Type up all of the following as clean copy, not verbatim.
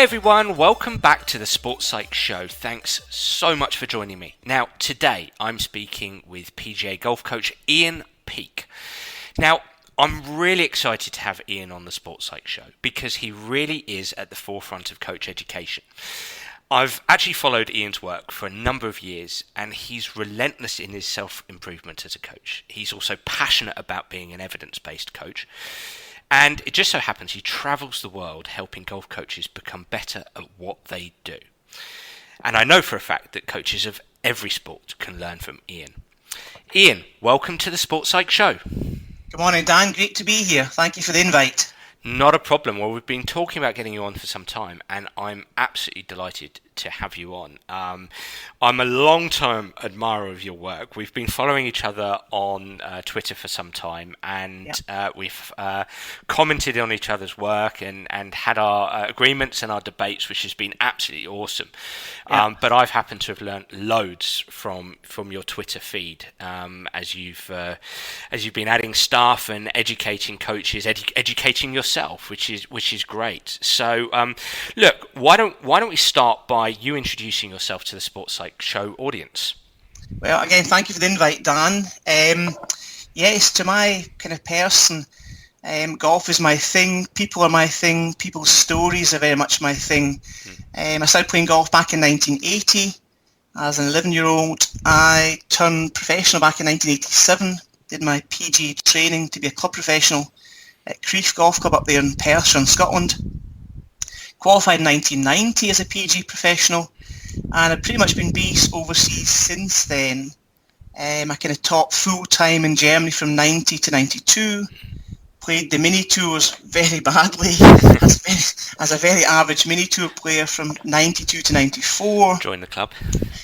Hi everyone, welcome back to the Sports Psych Show. Thanks so much for joining me. Now, today I'm speaking with PGA golf coach Ian Peake. Now, I'm really excited to have Ian on the Sports Psych Show because he really is at the forefront of coach education. I've actually followed Ian's work for a number of years, and he's relentless in his self-improvement as a coach. He's also passionate about being an evidence-based coach. And it just so happens he travels the world helping golf coaches become better at what they do. And I know for a fact that coaches of every sport can learn from Ian. Ian, welcome to the Sports Psych Show. Good morning, Dan. Great to be here. Thank you for the invite. Not a problem. Well, we've been talking about getting you on for some time, and I'm absolutely delighted to have you on. I'm a long-term admirer of your work. We've been following each other on Twitter for some time, and we've commented on each other's work and had our agreements and our debates, which has been absolutely awesome. But I've happened to have learnt loads from your Twitter feed as you've been adding staff and educating coaches, educating yourself, which is great. So look, why don't we start by you introducing yourself to the Sports Psych Show audience? Well, again, thank you for the invite, Dan. Yes, to my kind of person, golf is my thing, people are my thing, people's stories are very much my thing. I started playing golf back in 1980 as an 11-year-old. I turned professional back in 1987, did my PGA training to be a club professional at Crieff Golf Club up there in Perthshire in Scotland. Qualified in 1990 as a PGA professional, and I've pretty much been based overseas since then. I kind of taught full-time in Germany from 90 to 92, played the mini tours very badly as a very average mini tour player from 92 to 94. Joined the club.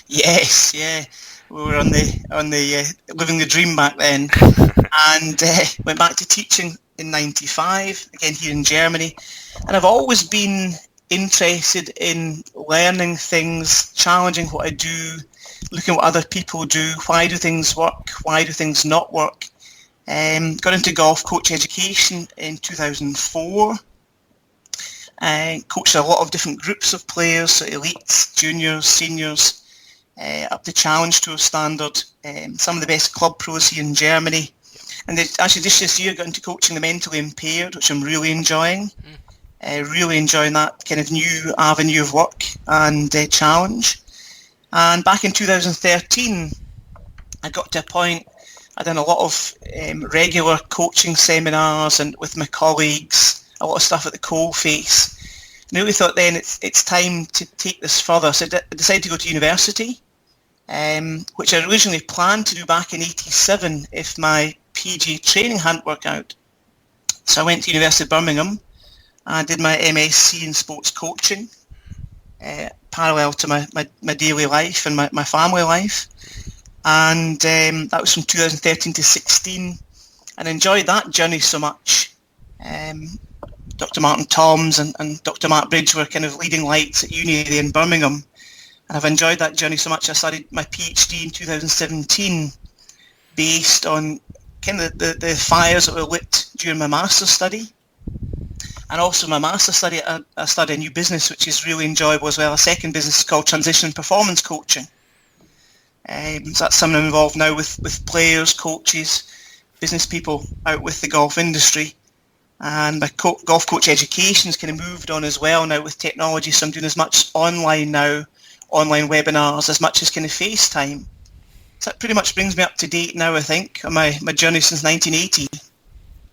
Yes, yeah. We were on the living the dream back then, and went back to teaching in 95, again here in Germany. And I've always been interested in learning things, challenging what I do, looking at what other people do, why do things work, why do things not work. Got into golf coach education in 2004. Coached a lot of different groups of players, so elites, juniors, seniors, up to Challenge Tour standard, some of the best club pros here in Germany. And actually this year got into coaching the mentally impaired, which I'm really enjoying. Really enjoying that kind of new avenue of work and challenge. And back in 2013, I got to a point, I'd done a lot of regular coaching seminars and with my colleagues, a lot of stuff at the coalface. And I really thought then it's time to take this further. So I decided to go to university, which I originally planned to do back in 87 if my PGA training hadn't worked out. So I went to University of Birmingham and did my MSc in sports coaching, parallel to my daily life and my family life. And that was from 2013 to 16, and enjoyed that journey so much. Dr. Martin Toms and Dr. Mark Bridge were kind of leading lights at uni there in Birmingham, and I've enjoyed that journey so much I started my PhD in 2017 based on kind of the fires that were lit during my master's study. And also my master's study, I studied a new business which is really enjoyable as well. A second business called Transition and Performance Coaching. So that's something I'm involved now with players, coaches, business people out with the golf industry. And my golf coach education has kind of moved on as well now with technology. So I'm doing as much online now, online webinars, as much as kind of FaceTime. So that pretty much brings me up to date now, I think, on my journey since 1980.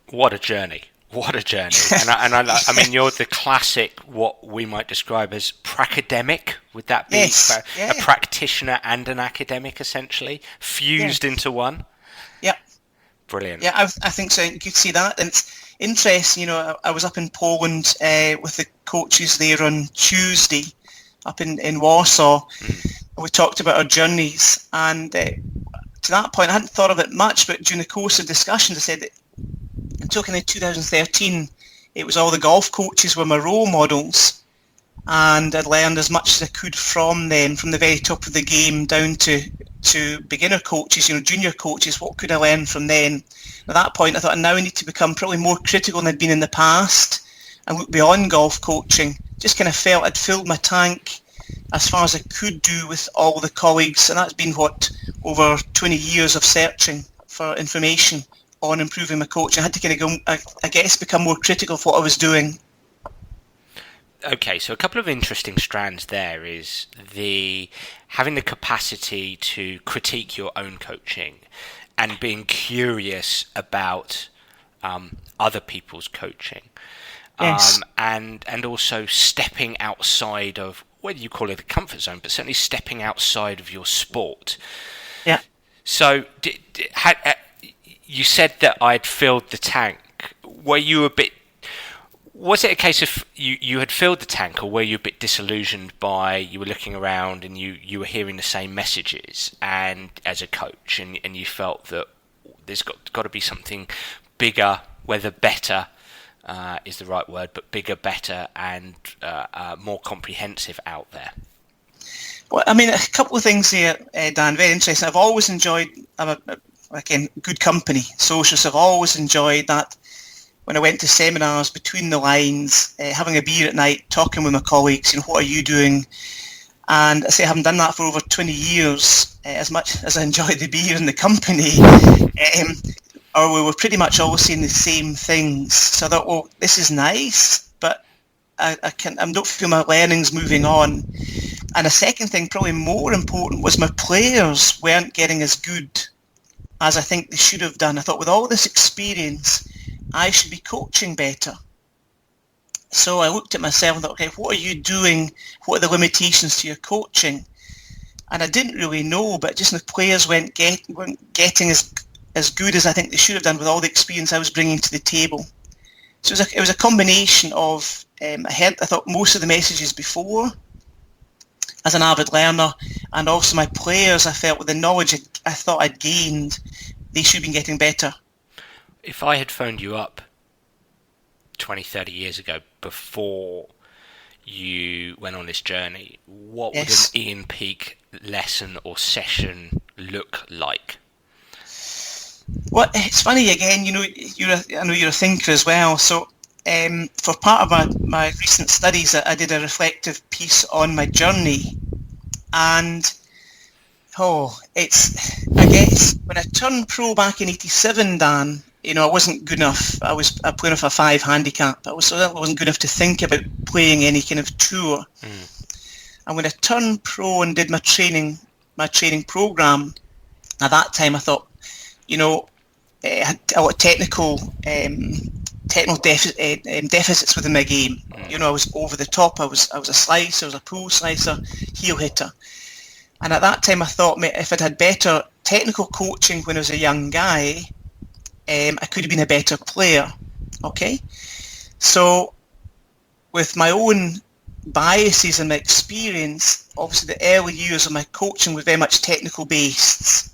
What a journey. What a journey. I mean, you're the classic, what we might describe as pracademic. Would that be a practitioner and an academic, essentially, fused into one? Yeah. Brilliant. Yeah, I think so. You could see that. And it's interesting, I was up in Poland with the coaches there on Tuesday, up in Warsaw. And we talked about our journeys. And to that point, I hadn't thought of it much, but during the course of discussions, I said that until kind of 2013, it was all the golf coaches were my role models, and I'd learned as much as I could from them, from the very top of the game down to beginner coaches, junior coaches. What could I learn from them? At that point, I thought I now need to become probably more critical than I'd been in the past and look beyond golf coaching just kind of felt I'd filled my tank as far as I could do with all the colleagues, and that's been over 20 years of searching for information on improving my coaching. I had to kind of go, I guess, become more critical of what I was doing. Okay, so a couple of interesting strands there is having the capacity to critique your own coaching and being curious about other people's coaching. Yes. And also stepping outside of, whether you call it a comfort zone, but certainly stepping outside of your sport. Yeah. So you said that I'd filled the tank. Was it a case of you had filled the tank, or were you a bit disillusioned by, you were looking around and you were hearing the same messages and as a coach, and you felt that there's got to be something bigger, whether better is the right word, but bigger, better, and more comprehensive out there? Well, I mean, a couple of things here, Dan, very interesting. I've always enjoyed, again, good company, social, so I've always enjoyed that. When I went to seminars, between the lines, having a beer at night, talking with my colleagues, what are you doing? And I say, having done that for over 20 years, as much as I enjoy the beer and the company, or we were pretty much all saying the same things. So I thought, well, this is nice, but I don't feel my learning's moving on. And a second thing, probably more important, was my players weren't getting as good as I think they should have done. I thought, with all this experience, I should be coaching better. So I looked at myself and thought, okay, what are you doing? What are the limitations to your coaching? And I didn't really know, but just the players weren't getting as good as I think they should have done with all the experience I was bringing to the table. So it was a combination of, I thought most of the messages before as an avid learner, and also my players, I felt with the knowledge I thought I'd gained, they should have been getting better. If I had phoned you up 20, 30 years ago before you went on this journey, what would an Ian Peake lesson or session look like? Well, it's funny again, I know you're a thinker as well. So for part of my recent studies, I did a reflective piece on my journey. And, I guess, when I turned pro back in 87, Dan, I wasn't good enough. I playing off a 5 handicap. I wasn't good enough to think about playing any kind of tour. And when I turned pro and did my training program, at that time I thought, I had a lot of technical deficits within my game. I was over the top. I was a slicer, I was a pool slicer, heel hitter. And at that time I thought, if I'd had better technical coaching when I was a young guy, I could have been a better player. Okay? So with my own biases and my experience, obviously the early years of my coaching were very much technical based,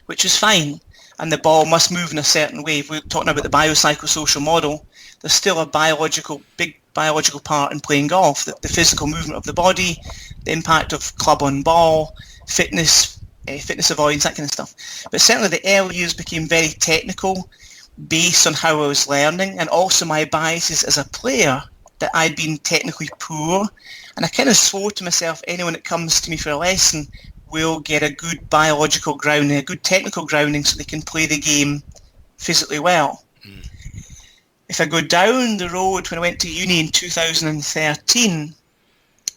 which is fine. And the ball must move in a certain way. If we're talking about the biopsychosocial model, there's still a big biological part in playing golf, the physical movement of the body, the impact of club on ball, fitness avoidance, that kind of stuff. But certainly the early years became very technical based on how I was learning, and also my biases as a player, that I'd been technically poor. And I kind of swore to myself, anyone that comes to me for a lesson will get a good biological grounding, a good technical grounding, so they can play the game physically well. If I go down the road, when I went to uni in 2013,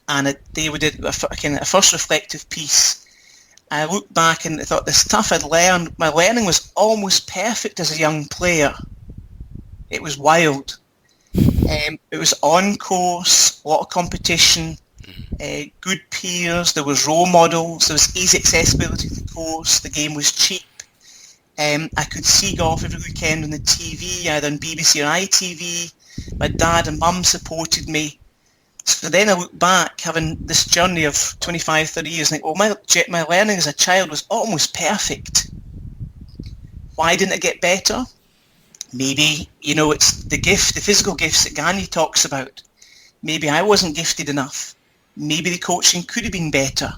and they did a first reflective piece, I looked back and I thought the stuff I'd learned, my learning was almost perfect as a young player. It was wild. It was on course, a lot of competition, good peers, there was role models, there was easy accessibility to the course, the game was cheap. I could see golf every weekend on the TV, either on BBC or ITV. My dad and mum supported me. So then I look back, having this journey of 25, 30 years, and think, my learning as a child was almost perfect. Why didn't it get better? Maybe, it's the gift, the physical gifts that Gandhi talks about. Maybe I wasn't gifted enough. Maybe the coaching could have been better.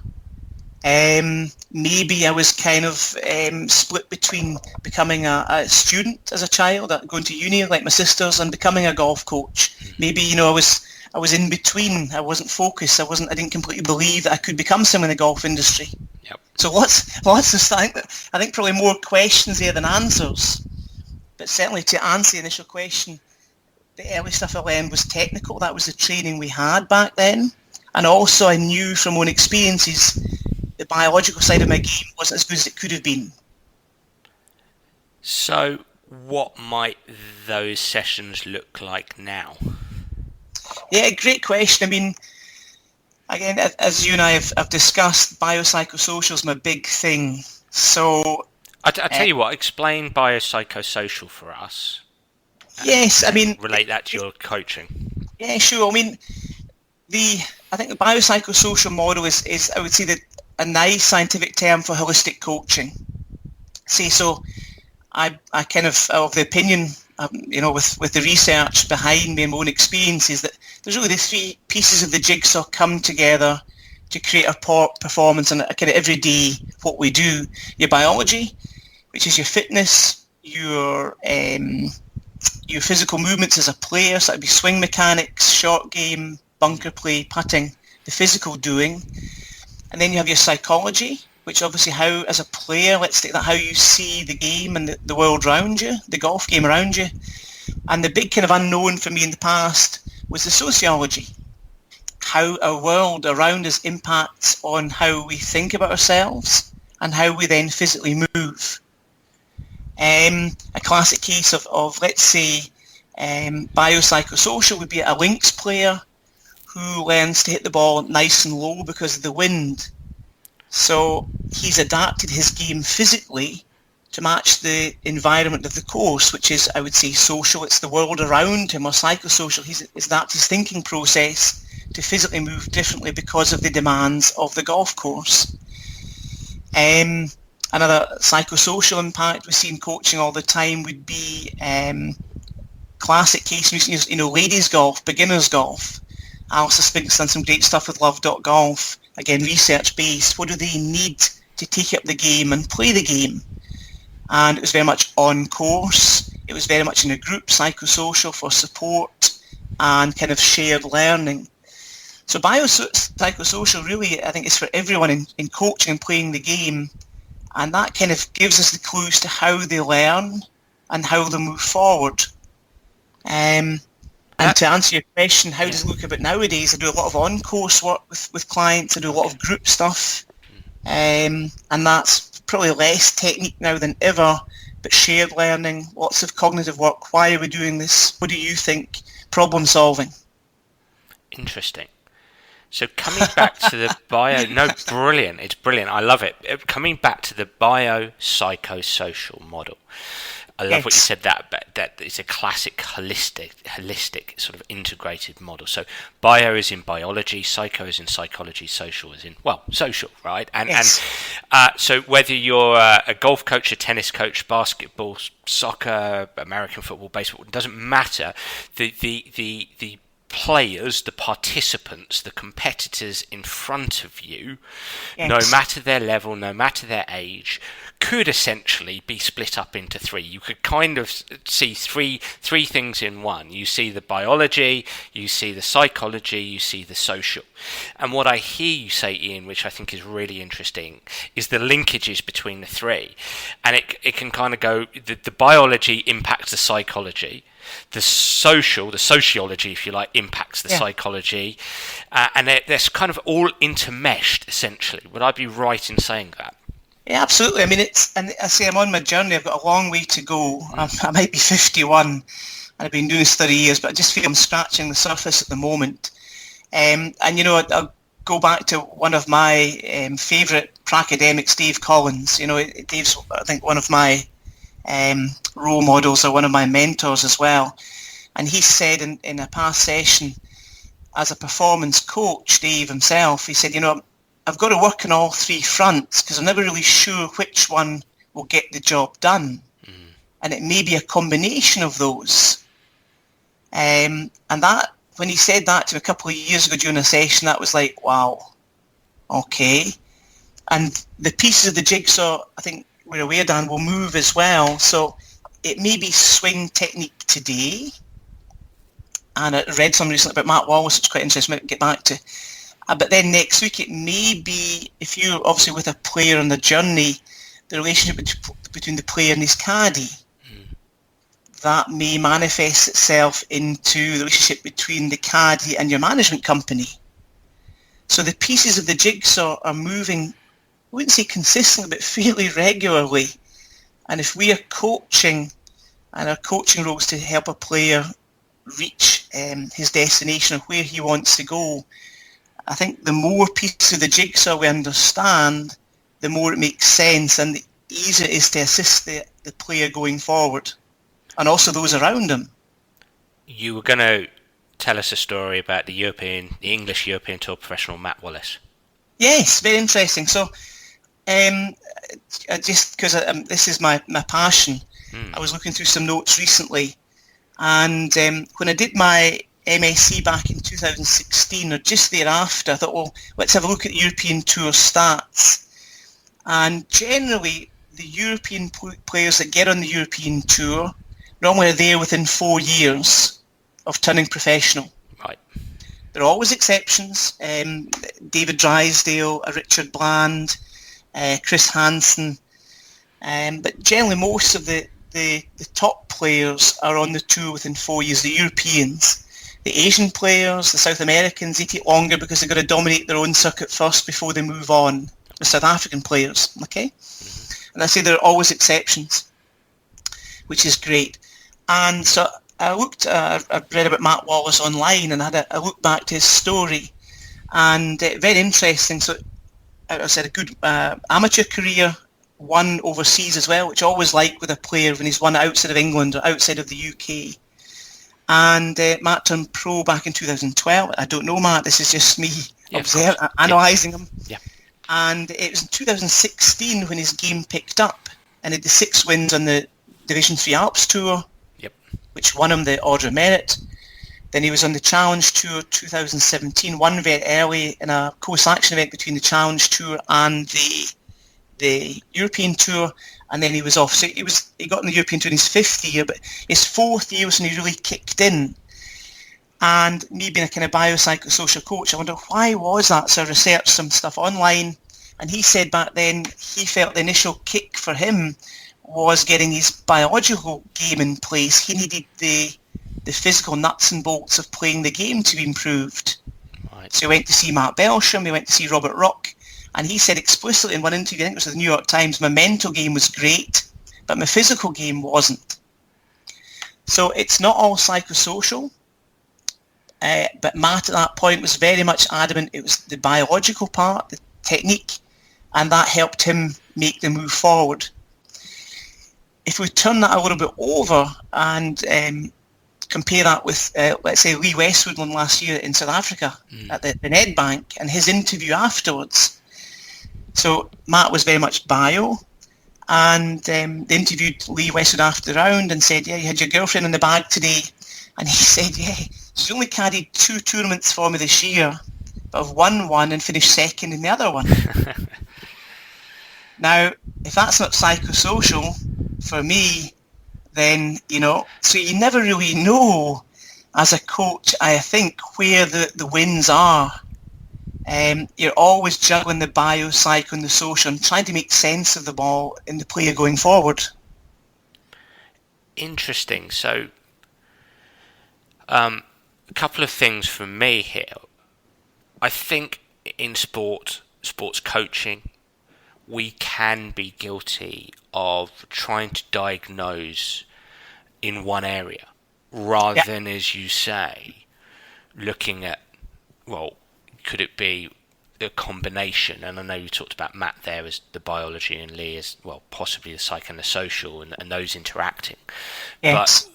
Maybe I was kind of split between becoming a student as a child, going to uni like my sisters, and becoming a golf coach. Maybe, I was in between. I wasn't focused. I didn't completely believe that I could become someone in the golf industry. Yep. So lots of I think probably more questions there than answers. But certainly to answer the initial question, the early stuff I learned was technical. That was the training we had back then. And also I knew from own experiences the biological side of my game wasn't as good as it could have been. So what might those sessions look like now? Yeah, great question. I mean, again, as you and I have discussed, biopsychosocial is my big thing. So I tell you what, explain biopsychosocial for us. Yes, I mean, relate that to your coaching. Yeah, sure. I mean, I think the biopsychosocial model is I would say, a nice scientific term for holistic coaching. So I kind of the opinion, with the research behind me and my own experiences, that there's really the three pieces of the jigsaw come together to create our performance and kind of every day what we do. Your biology, which is your fitness, your physical movements as a player, so that'd be swing mechanics, short game, bunker play, putting, the physical doing. And then you have your psychology, which obviously how, as a player, let's take that, how you see the game and the world around you, the golf game around you. And the big kind of unknown for me in the past was the sociology, how our world around us impacts on how we think about ourselves and how we then physically move. A classic case of let's say, biopsychosocial would be a links player who learns to hit the ball nice and low because of the wind. So he's adapted his game physically to match the environment of the course, which is, I would say, social. It's the world around him, or psychosocial. He's adapted his thinking process to physically move differently because of the demands of the golf course. Another psychosocial impact we see in coaching all the time would be classic case, ladies golf, beginners golf. Alistair Spink's done some great stuff with love.golf. Again, research-based. What do they need to take up the game and play the game? And it was very much on course. It was very much in a group, psychosocial for support and kind of shared learning. So biopsychosocial really, I think, is for everyone in coaching and playing the game. And that kind of gives us the clues to how they learn and how they move forward. And to answer your question, how does it look about nowadays? I do a lot of on-course work with clients. I do a lot of group stuff. And that's probably less technique now than ever, but shared learning, lots of cognitive work. Why are we doing this? What do you think? Problem solving. Interesting. So coming back to the brilliant. It's brilliant. I love it. Coming back to the biopsychosocial model. I love what you said, that it's a classic holistic sort of integrated model. So bio is in biology, psycho is in psychology, social is in, social, right? And so whether you're a golf coach, a tennis coach, basketball, soccer, American football, baseball, it doesn't matter. The players, the participants, the competitors in front of you, no matter their level, no matter their age, could essentially be split up into three. You could kind of see three things in one. You see the biology, you see the psychology, you see the social. And what I hear you say, Ian, which I think is really interesting, is the linkages between the three. And it can kind of go, the biology impacts the psychology, the sociology, if you like, impacts the psychology, and they're kind of all intermeshed, essentially. Would I be right in saying that? Yeah, absolutely. I mean, and I say I'm on my journey. I've got a long way to go. I might be 51, and I've been doing this 30 years, but I just feel I'm scratching the surface at the moment. And I'll go back to one of my favourite academics, Dave Collins. Dave's, I think, one of my role models, or one of my mentors as well. And he said in a past session, as a performance coach, Dave himself, he said, I've got to work on all three fronts because I'm never really sure which one will get the job done. And it may be a combination of those. And that, when he said that to me a couple of years ago during a session, that was like, wow, okay. And the pieces of the jigsaw, I think we're aware, Dan, will move as well. So it may be swing technique today. And I read something recently about Matt Wallace, which is quite interesting, might get back to. But then next week, it may be, if you're obviously with a player on the journey, the relationship between the player and his caddy. That may manifest itself into the relationship between the caddy and your management company. So the pieces of the jigsaw are moving, I wouldn't say consistently, but fairly regularly. And if we are coaching, and our coaching role is to help a player reach his destination or where he wants to go, I think the more pieces of the jigsaw we understand, the more it makes sense and the easier it is to assist the player going forward, and also those around him. You were going to tell us a story about the English European Tour professional Matt Wallace. Yes, very interesting. So, just because this is my passion, I was looking through some notes recently, and when I did my MSc back in 2016 or just thereafter, I thought, well, let's have a look at the European Tour stats. And generally, the European players that get on the European Tour normally are there within 4 years of turning professional. Right. There are always exceptions. David Drysdale, Richard Bland, Chris Hansen. But generally, most of the top players are on the tour within 4 years, the Europeans. The Asian players, the South Americans, they take longer because they've got to dominate their own circuit first before they move on. The South African players, okay? And I say there are always exceptions, which is great. And so I read about Matt Wallace online and had a look back to his story. And very interesting. So I said a good amateur career, won overseas as well, which I always like with a player when he's won outside of England or outside of the UK. And Matt turned pro back in 2012. I don't know Matt, this is just me analysing him. Yeah. And it was in 2016 when his game picked up and he had the 6 wins on the Division 3 Alps Tour, which won him the Order of Merit. Then he was on the Challenge Tour 2017, won very early in a co-selection event between the Challenge Tour and the European Tour, and then he was off. So he got in the European Tour in his 5th year, but his 4th year was when he really kicked in. And me being a kind of biopsychosocial coach, I wonder why was that? So I researched some stuff online, and he said back then he felt the initial kick for him was getting his biological game in place. He needed the physical nuts and bolts of playing the game to be improved. Right. So he went to see Matt Belsham, he went to see Robert Rock, and he said explicitly in one interview, I think it was with the New York Times, my mental game was great, but my physical game wasn't. So it's not all psychosocial, but Matt at that point was very much adamant it was the biological part, the technique, and that helped him make the move forward. If we turn that a little bit over and compare that with, let's say, Lee Westwood won last year in South Africa at the Nedbank and his interview afterwards. So Matt was very much bio, and they interviewed Lee Westwood after the round and said, yeah, you had your girlfriend in the bag today. And he said, yeah, she's only caddied 2 tournaments for me this year, but I've won one and finished second in the other one. Now, if that's not psychosocial for me, then, so you never really know as a coach, I think, where the wins are. You're always juggling the bio, psycho and the social and trying to make sense of the ball in the player going forward. Interesting. So, a couple of things from me here. I think in sports coaching, we can be guilty of trying to diagnose in one area rather than, as you say, looking at, well, could it be a combination? And I know you talked about Matt there as the biology and Lee as, well, possibly the psych and the social and those interacting. Yes.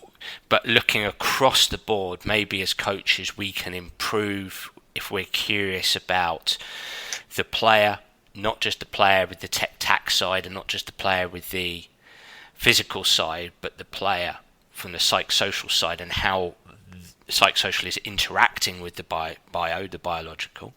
But looking across the board, maybe as coaches we can improve if we're curious about the player, not just the player with the tech-tac side and not just the player with the physical side, but the player from the psychosocial side and how psychosocial is interacting with the bio, the biological.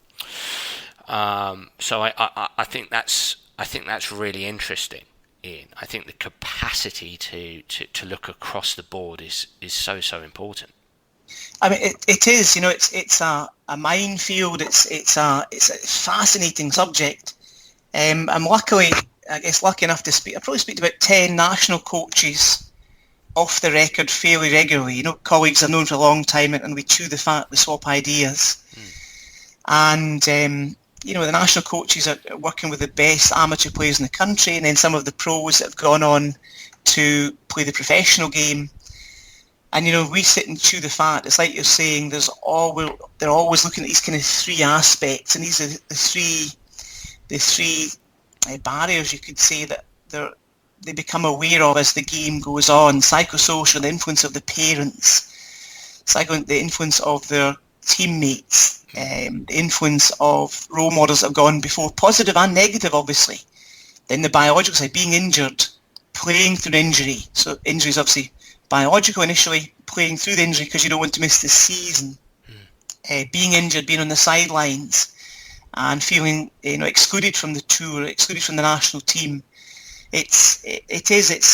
So I think that's really interesting, Ian. I think the capacity to look across the board is so important. I mean, it is. It's a minefield. It's a fascinating subject. I'm lucky enough to speak. I probably speak to about 10 national coaches off the record fairly regularly. Colleagues I've known for a long time, and we chew the fat, we swap ideas. And the national coaches are working with the best amateur players in the country, and then some of the pros that have gone on to play the professional game. And we sit and chew the fat. It's like you're saying. They're always looking at these kind of three aspects, and these are the three barriers, you could say, that they become aware of as the game goes on. Psychosocial, the influence of the parents, the influence of their teammates, the influence of role models that have gone before, positive and negative, obviously. Then the biological side, being injured, playing through injury. So injury is obviously biological initially, playing through the injury because you don't want to miss the season. Being injured, being on the sidelines, and feeling excluded from the tour, excluded from the national team. It's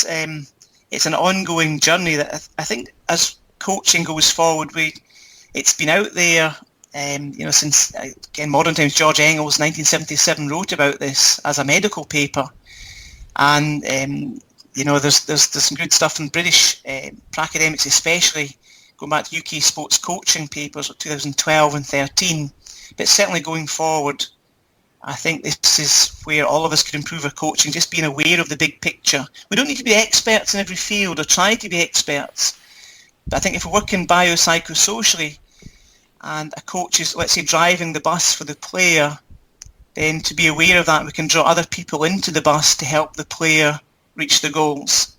an ongoing journey that I think as coaching goes forward, it's been out there since again modern times. George Engels 1977 wrote about this as a medical paper, and there's some good stuff in British academics, especially going back to UK sports coaching papers of 2012 and 13. But certainly going forward, I think this is where all of us could improve our coaching, just being aware of the big picture. We don't need to be experts in every field or try to be experts. But I think if we're working biopsychosocially and a coach is, let's say, driving the bus for the player, then to be aware of that, we can draw other people into the bus to help the player reach the goals.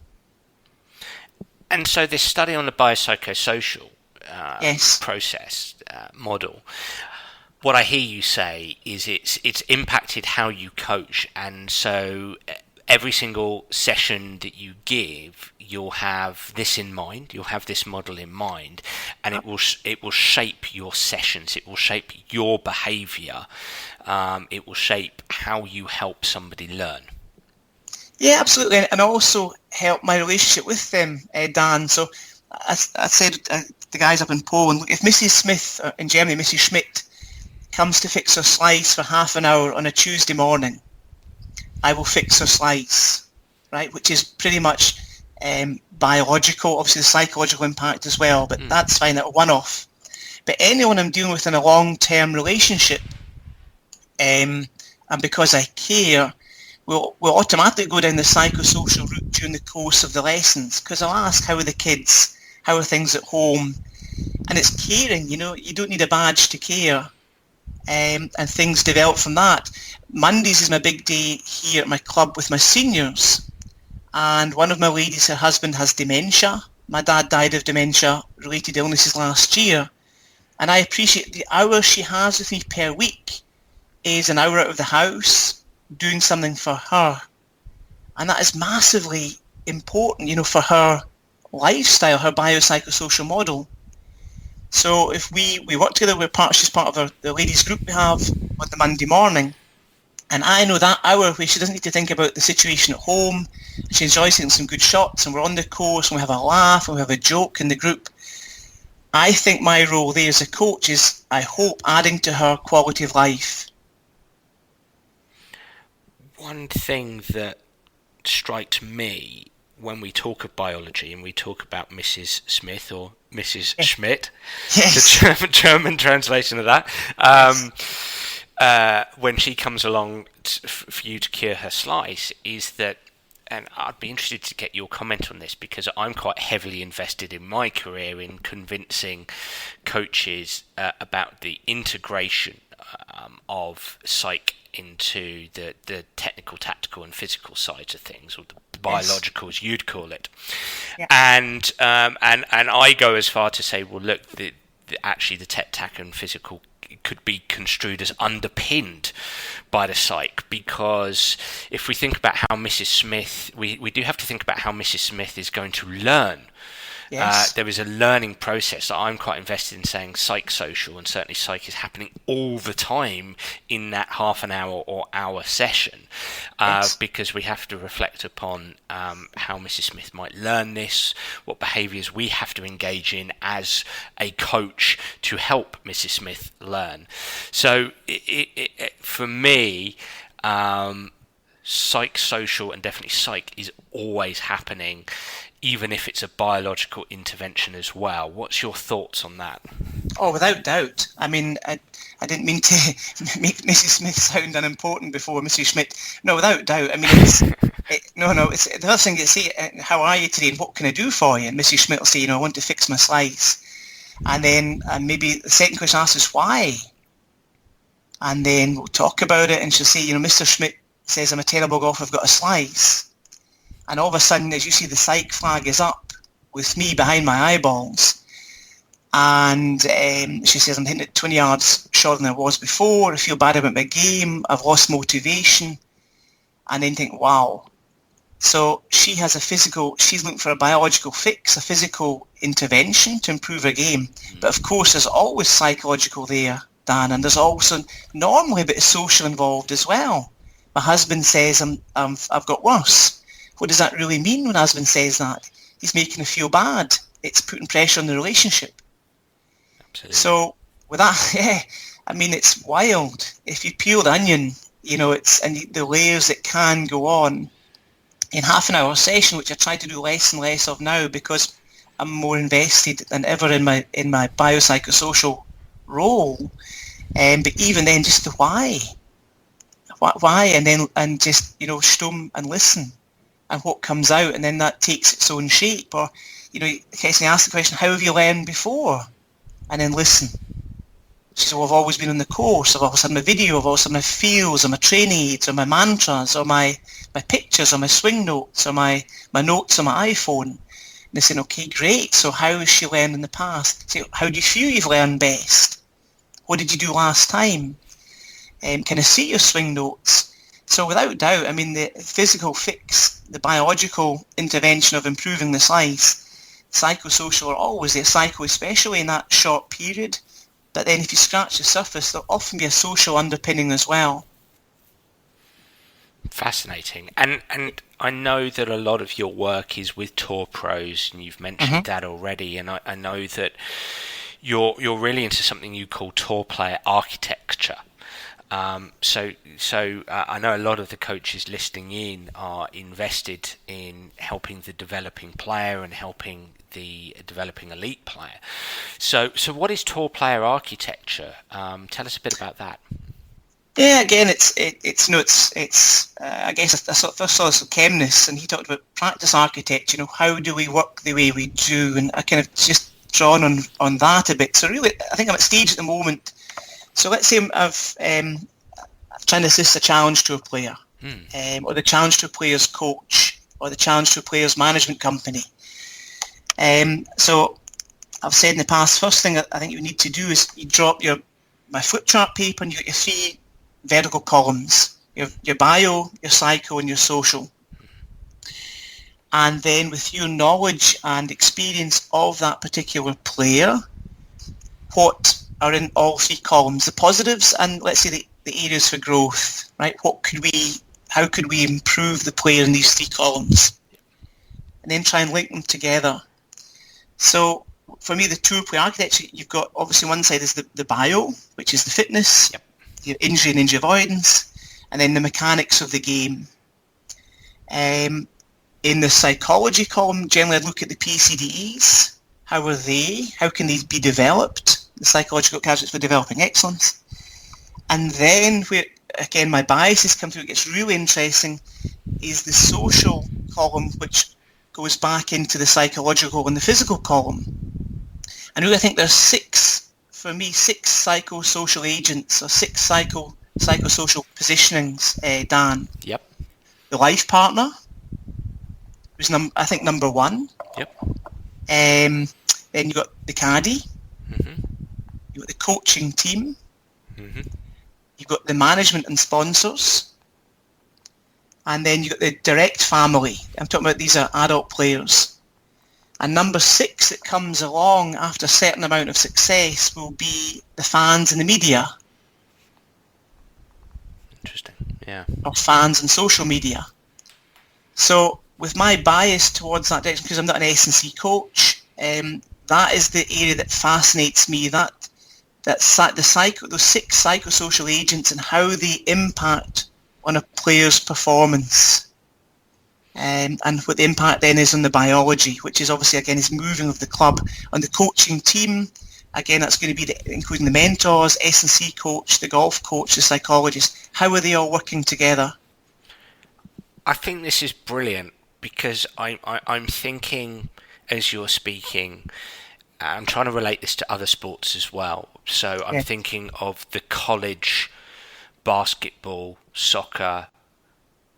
And so this study on the biopsychosocial yes. process model, what I hear you say is it's impacted how you coach, and so every single session that you give, you'll have this in mind, you'll have this model in mind, and it will shape your sessions, it will shape your behaviour, it will shape how you help somebody learn. Yeah, absolutely, and also help my relationship with them, Dan. So I said the guys up in Poland, if Mrs. Smith in Germany, Mrs. Schmidt, comes to fix her slice for half an hour on a Tuesday morning, I will fix her slice, right? Which is pretty much biological, obviously the psychological impact as well, but that's fine, a one-off. But anyone I'm dealing with in a long-term relationship, and because I care, we'll automatically go down the psychosocial route during the course of the lessons, because I'll ask, how are the kids? How are things at home? And it's caring, you don't need a badge to care. And things develop from that. Mondays is my big day here at my club with my seniors. And one of my ladies, her husband has dementia. My dad died of dementia-related illnesses last year. And I appreciate the hour she has with me per week is an hour out of the house doing something for her. And that is massively important, for her lifestyle, her biopsychosocial model. So if we work together, she's part of the ladies group we have on the Monday morning, and I know that hour where she doesn't need to think about the situation at home, she enjoys taking some good shots, and we're on the course, and we have a laugh, and we have a joke in the group. I think my role there as a coach is, I hope, adding to her quality of life. One thing that strikes me when we talk of biology and we talk about Mrs. Smith or Mrs. Schmidt, yes. The German translation of that, when she comes along for you to cure her slice, is that, and I'd be interested to get your comment on this, because I'm quite heavily invested in my career in convincing coaches about the integration of psych into the technical, tactical and physical sides of things, or the biological, as you'd call it. Yeah. And I go as far to say, well, look, actually the tech, tac and physical could be construed as underpinned by the psych, because if we think about how Mrs. Smith, we do have to think about how Mrs. Smith is going to learn Yes. There is a learning process that I'm quite invested in saying psychosocial, and certainly psych is happening all the time in that half an hour or hour session, Yes. because we have to reflect upon how Mrs. Smith might learn this, what behaviours we have to engage in as a coach to help Mrs. Smith learn. So for me, psychosocial and definitely psych is always happening, even if it's a biological intervention as well. What's your thoughts on that? Oh, without doubt. I mean, I didn't mean to make Mrs. Smith sound unimportant before Mrs. Schmidt. No, without doubt. I mean, it's it's the other thing you say. How are you today? And what can I do for you? And Mrs. Schmidt will say, I want to fix my slice. And then maybe the second question asked is why. And then we'll talk about it, and she'll say, Mr. Schmidt says I'm a terrible golfer. I've got a slice. And all of a sudden, as you see, the psych flag is up with me behind my eyeballs. And she says, I'm hitting it 20 yards shorter than I was before. I feel bad about my game. I've lost motivation. And then think, wow. So she has she's looking for a biological fix, a physical intervention to improve her game. But of course, there's always psychological there, Dan. And there's also normally a bit of social involved as well. My husband says I've got worse. What does that really mean when a husband says that? He's making her feel bad. It's putting pressure on the relationship. Absolutely. So with that, I mean, it's wild. If you peel the onion, and the layers that can go on in half an hour session, which I try to do less and less of now because I'm more invested than ever in my biopsychosocial role. But even then, just the why, and just stum and listen. And what comes out, and then that takes its own shape. Or, occasionally ask the question, how have you learned before? And then listen. She said, well, I've always been on the course. I've always had my video, I've always had my feels, or my training aids, or my mantras, or my pictures, or my swing notes, or my notes on my iPhone. And they said, okay, great. So how has she learned in the past? So how do you feel you've learned best? What did you do last time? Can I see your swing notes? So without doubt, I mean, the physical fix, the biological intervention of improving the slice, psychosocial are always there, psycho especially in that short period. But then if you scratch the surface, there'll often be a social underpinning as well. Fascinating. And I know that a lot of your work is with tour pros, and you've mentioned that already, and I know that you're really into something you call tour player architecture. So I know a lot of the coaches listening in are invested in helping the developing player and helping the developing elite player. So what is tour player architecture? Tell us a bit about that. Yeah, again, it's I guess I saw some chemness, and he talked about practice architecture. How do we work the way we do? And I kind of just drawn on that a bit. So really, I think I'm at stage at the moment. So let's say I'm trying to assist a challenge to a player, or the challenge to a player's coach, or the challenge to a player's management company. So I've said in the past, first thing I think you need to do is you drop my flip chart paper, and you get your 3 vertical columns, your bio, your psycho, and your social. And then with your knowledge and experience of that particular player, what are in all 3 columns, the positives and let's say the areas for growth, right? How could we improve the player in these 3 columns? And then try and link them together. So for me, the tour player architecture, you've got obviously one side is the bio, which is the fitness, your injury and injury avoidance, and then the mechanics of the game. In the psychology column, generally I'd look at the PCDEs. How are they? How can these be developed? The psychological characteristics for developing excellence. And then where, again, my biases come through, it gets really interesting, is the social column, which goes back into the psychological and the physical column. And really I think there's 6 psychosocial agents, or 6 psychosocial positionings, Dan. Yep. The life partner was I think number 1. Yep. Then you've got the caddy. You've got the coaching team. You've got the management and sponsors. And then you've got the direct family. I'm talking about these are adult players. And number 6 that comes along after a certain amount of success will be the fans and the media. Interesting, yeah. Or fans and social media. So with my bias towards that direction, because I'm not an S&C coach, that is the area that fascinates me. Those 6 psychosocial agents and how they impact on a player's performance, and what the impact then is on the biology, which is obviously again is moving of the club. On the coaching team, again that's going to be including the mentors, S&C coach, the golf coach, the psychologist. How are they all working together? I think this is brilliant because I'm thinking as you're speaking. I'm trying to relate this to other sports as well. So I'm thinking of the college basketball, soccer,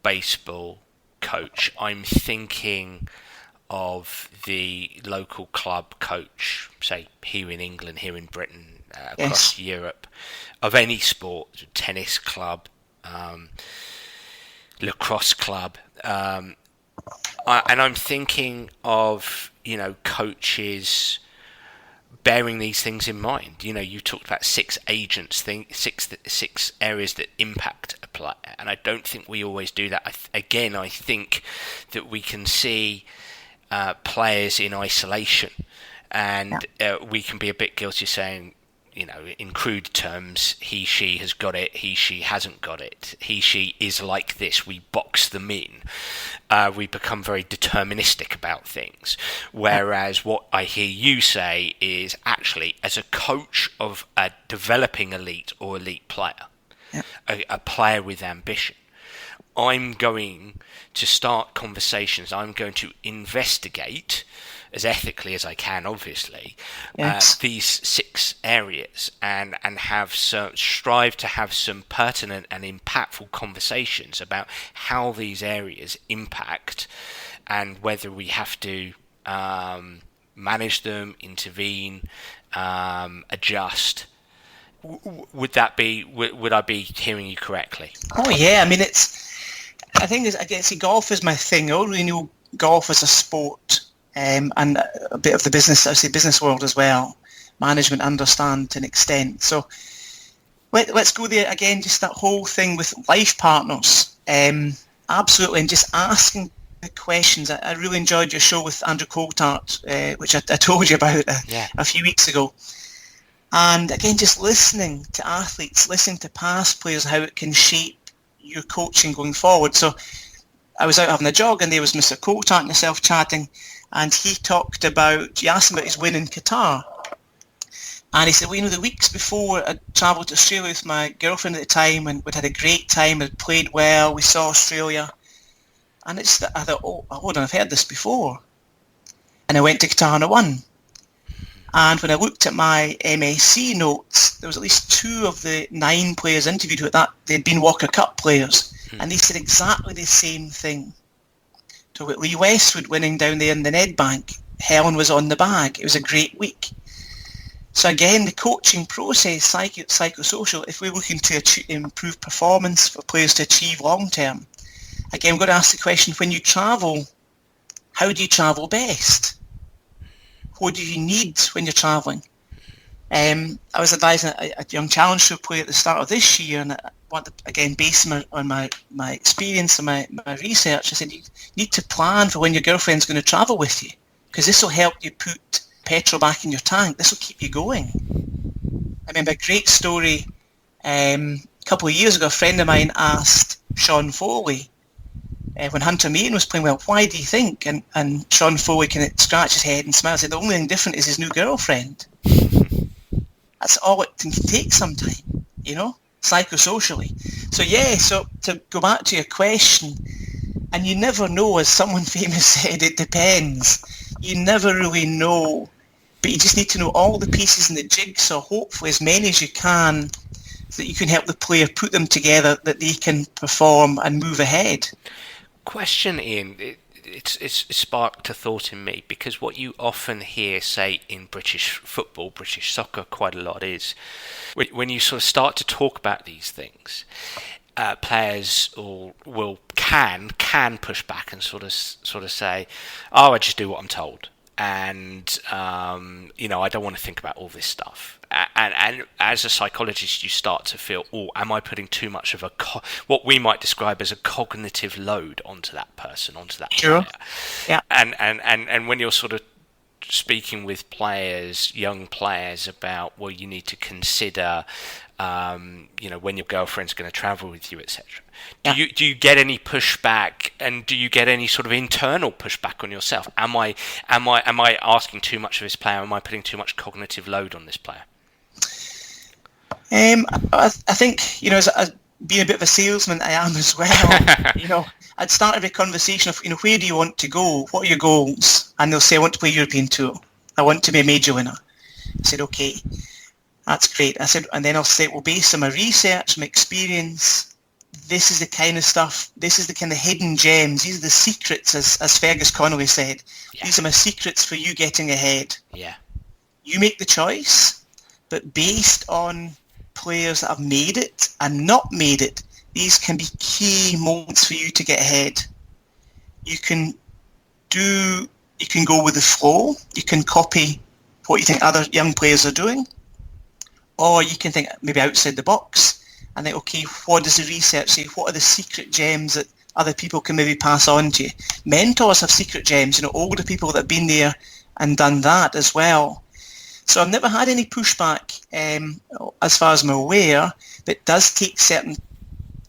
baseball coach. I'm thinking of the local club coach, say here in England, here in Britain, across Europe, of any sport, tennis club, lacrosse club. And I'm thinking of, coaches bearing these things in mind. You talked about 6 agents, six areas that impact a player, and I don't think we always do that. I think that we can see players in isolation, and we can be a bit guilty of saying, in crude terms, he, she has got it, he, she hasn't got it, he, she is like this, we box them in. We become very deterministic about things. Whereas what I hear you say is actually, as a coach of a developing elite or elite player, a player with ambition, I'm going to start conversations, I'm going to investigate as ethically as I can, obviously, these 6 areas and strive to have some pertinent and impactful conversations about how these areas impact and whether we have to manage them, intervene, adjust. Would I be hearing you correctly? Oh yeah, I mean I think I guess golf is my thing. I already know golf as a sport. And a bit of the business world as well, management understand to an extent. So let's go there again, just that whole thing with life partners. Absolutely, and just asking the questions. I really enjoyed your show with Andrew Coulthard, which I told you about a few weeks ago. And again, just listening to athletes, listening to past players, how it can shape your coaching going forward. So I was out having a jog and there was Mr. Coulthard and myself chatting, and he asked him about his win in Qatar. And he said, well, the weeks before I travelled to Australia with my girlfriend at the time, and we'd had a great time, we'd played well, we saw Australia. And I thought, oh, hold on, I've heard this before. And I went to Qatar and I won. And when I looked at my MSc notes, there was at least 2 of the 9 players interviewed with that, they'd been Walker Cup players. And they said exactly the same thing. So with Lee Westwood winning down there in the Nedbank, Helen was on the bag. It was a great week. So again, the coaching process, psychosocial, if we're looking to improve performance for players to achieve long term, again, we've got to ask the question, when you travel, how do you travel best? What do you need when you're travelling? I was advising a young challenge tour player at the start of this year, and I want to, again, based on my experience and my research, I said, you need to plan for when your girlfriend's going to travel with you, because this will help you put petrol back in your tank. This will keep you going. I remember a great story, a couple of years ago, a friend of mine asked Sean Foley, when Hunter Mayne was playing well, why do you think? And Sean Foley kind of scratched his head and smiled and said, the only thing different is his new girlfriend. That's all it can take sometimes, psychosocially. So to go back to your question, and you never know, as someone famous said, it depends. You never really know, but you just need to know all the pieces in the jigsaw, hopefully as many as you can, so that you can help the player put them together, that they can perform and move ahead. Question, Ian, it's sparked a thought in me, because what you often hear, say, in British football, British soccer quite a lot, is when you sort of start to talk about these things, players can push back and sort of say, oh, I just do what I'm told. and I don't want to think about all this stuff. And as a psychologist, you start to feel, am I putting too much of what we might describe as a cognitive load onto that person, onto that player? Yeah. And when you're sort of speaking with players, young players, about, well, you need to consider, when your girlfriend's going to travel with you, etc. Do you get any pushback, and do you get any sort of internal pushback on yourself? Am I asking too much of this player? Am I putting too much cognitive load on this player? I think, as being a bit of a salesman, I am as well. I'd start every conversation of, where do you want to go? What are your goals? And they'll say, I want to play European Tour. I want to be a major winner. I said, okay, that's great. I said, and then I'll say, well, based on my research, my experience, this is the kind of stuff, this is the kind of hidden gems, these are the secrets, as Fergus Connolly said. Yeah. These are my secrets for you getting ahead. Yeah. You make the choice, but based on players that have made it and not made it, these can be key moments for you to get ahead. You can go with the flow, you can copy what you think other young players are doing, or you can think maybe outside the box and think, okay, what does the research say? What are the secret gems that other people can maybe pass on to you? Mentors have secret gems, older people that have been there and done that as well. So I've never had any pushback as far as I'm aware, but it does take, and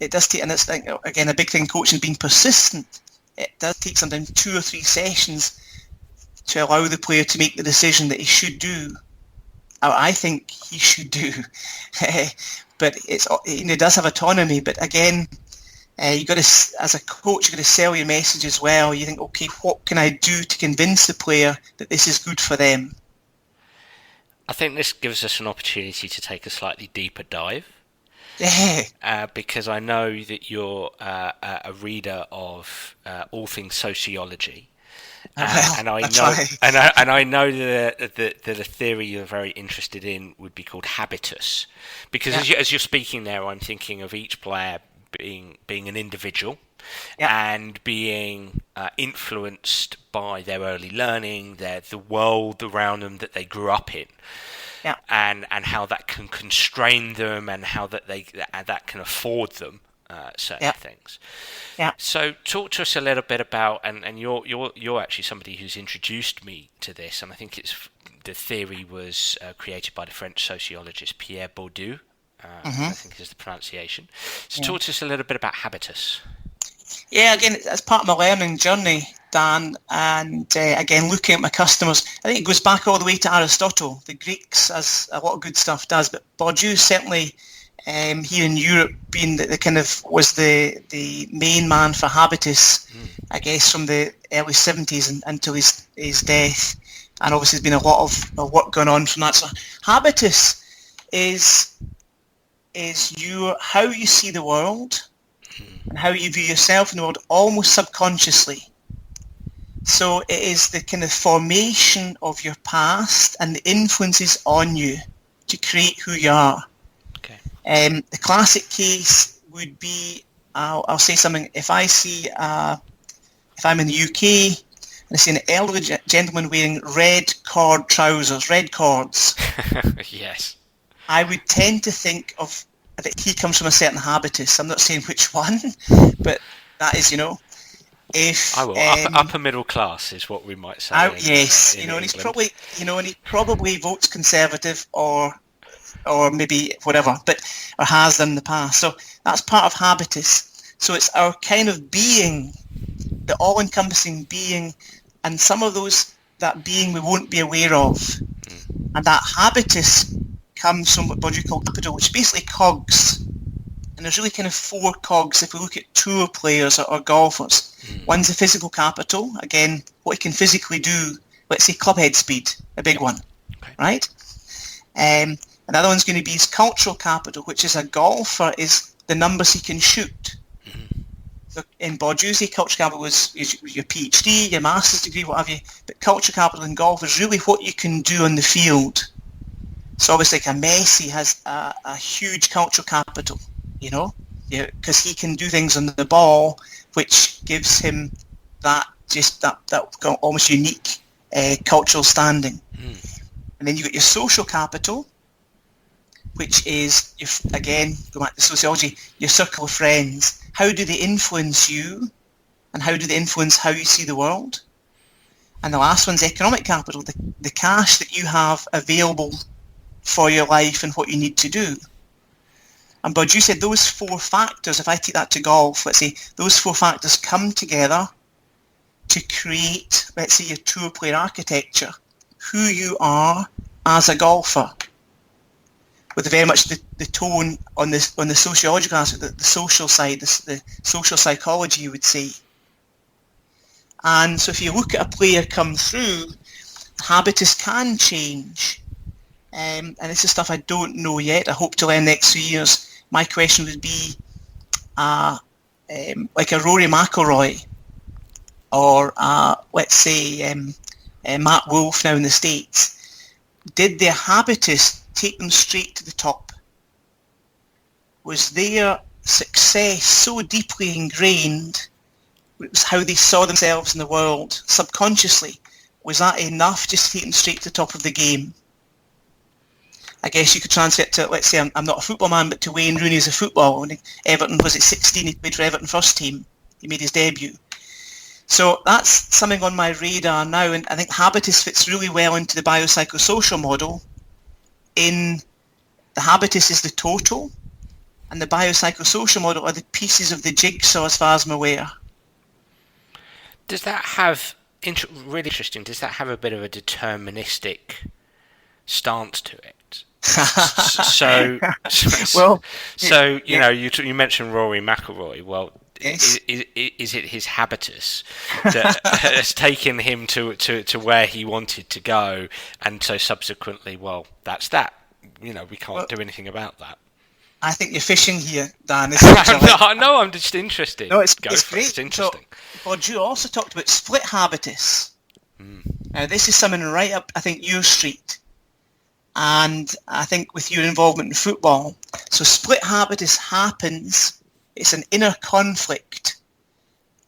it's again a big thing in coaching, being persistent. It does take sometimes 2 or 3 sessions to allow the player to make the decision that he should do. I think he should do. But it does have autonomy. But again, you got to, as a coach, you got to sell your message as well. You think, okay, what can I do to convince the player that this is good for them? I think this gives us an opportunity to take a slightly deeper dive. Because I know that you're a reader of all things sociology, and I know that a theory you're very interested in would be called habitus. Because as you're speaking there, I'm thinking of each player being an individual, and being influenced by their early learning, the world around them that they grew up in. Yeah. And how that can constrain them, and how that can afford them certain things. Yeah. So talk to us a little bit about, and you're actually somebody who's introduced me to this, and I think the theory was created by the French sociologist Pierre Bourdieu, I think is the pronunciation. So talk to us a little bit about habitus. Yeah, again, as part of my learning journey, Dan, and again, looking at my customers, I think it goes back all the way to Aristotle. The Greeks, as a lot of good stuff does, but Bourdieu certainly here in Europe being the kind of was the main man for habitus, I guess, from the early 70s until his death. And obviously there's been a lot of work going on from that. So habitus is how you see the world and how you view yourself in the world, almost subconsciously. So it is the kind of formation of your past and the influences on you to create who you are. Okay. The classic case would be, I'll say something, if I'm in the UK and I see an elderly gentleman wearing red cord trousers, red cords. Yes. I would tend to think of that he comes from a certain habitus. I'm not saying which one, but that is, if upper middle class is what we might say. Yes, and he's probably, and he probably votes Conservative or maybe whatever, or has done in the past. So that's part of habitus. So it's our kind of being, the all-encompassing being, and some of that being we won't be aware of, and that habitus comes from what Bourdieu called capital, which is basically cogs. And there's really kind of 4 cogs if we look at tour players or golfers. One's the physical capital, again, what he can physically do, let's say club head speed, a big one, right? Another one's going to be his cultural capital, which is a golfer, is the numbers he can shoot. So in Bourdieu's cultural capital is your PhD, your master's degree, what have you, but cultural capital in golf is really what you can do on the field. So obviously, like a Messi has a huge cultural capital, because he can do things on the ball, which gives him that almost unique cultural standing. And then you've got your social capital, which is, again, go back to sociology, your circle of friends. How do they influence you, and how do they influence how you see the world? And the last one's economic capital, the cash that you have available for your life and what you need to do. And Bud, you said those four factors, if I take that to golf, let's say those four factors come together to create, let's say, your tour player architecture, who you are as a golfer, with very much the tone on the sociological aspect, the social side, the social psychology, you would say. And so if you look at a player come through, habitus can change. And this is stuff I don't know yet. I hope to learn next few years. My question would be, like a Rory McIlroy, or let's say Matt Wolff now in the States, did their habitus take them straight to the top? Was their success so deeply ingrained, it was how they saw themselves in the world subconsciously, was that enough just to take them straight to the top of the game? I guess you could translate it to, let's say, I'm not a football man, but to Wayne Rooney as a footballer. When Everton was at 16, he played for Everton first team. He made his debut. So that's something on my radar now, and I think habitus fits really well into the biopsychosocial model. In the habitus is the total, and the biopsychosocial model are the pieces of the jigsaw, as far as I'm aware. Does that have, really interesting, does that have a bit of a deterministic stance to it? So you mentioned Rory McIlroy. Well, yes. Is it his habitus that has taken him to where he wanted to go, and so subsequently, well, that's that. We can't do anything about that. I think you're fishing here, Dan. No, I'm just interested. No, it's great. It's interesting. So, you also talked about split habitus. Now, this is something right up, I think, your street. And I think with your involvement in football, so split habitus happens, it's an inner conflict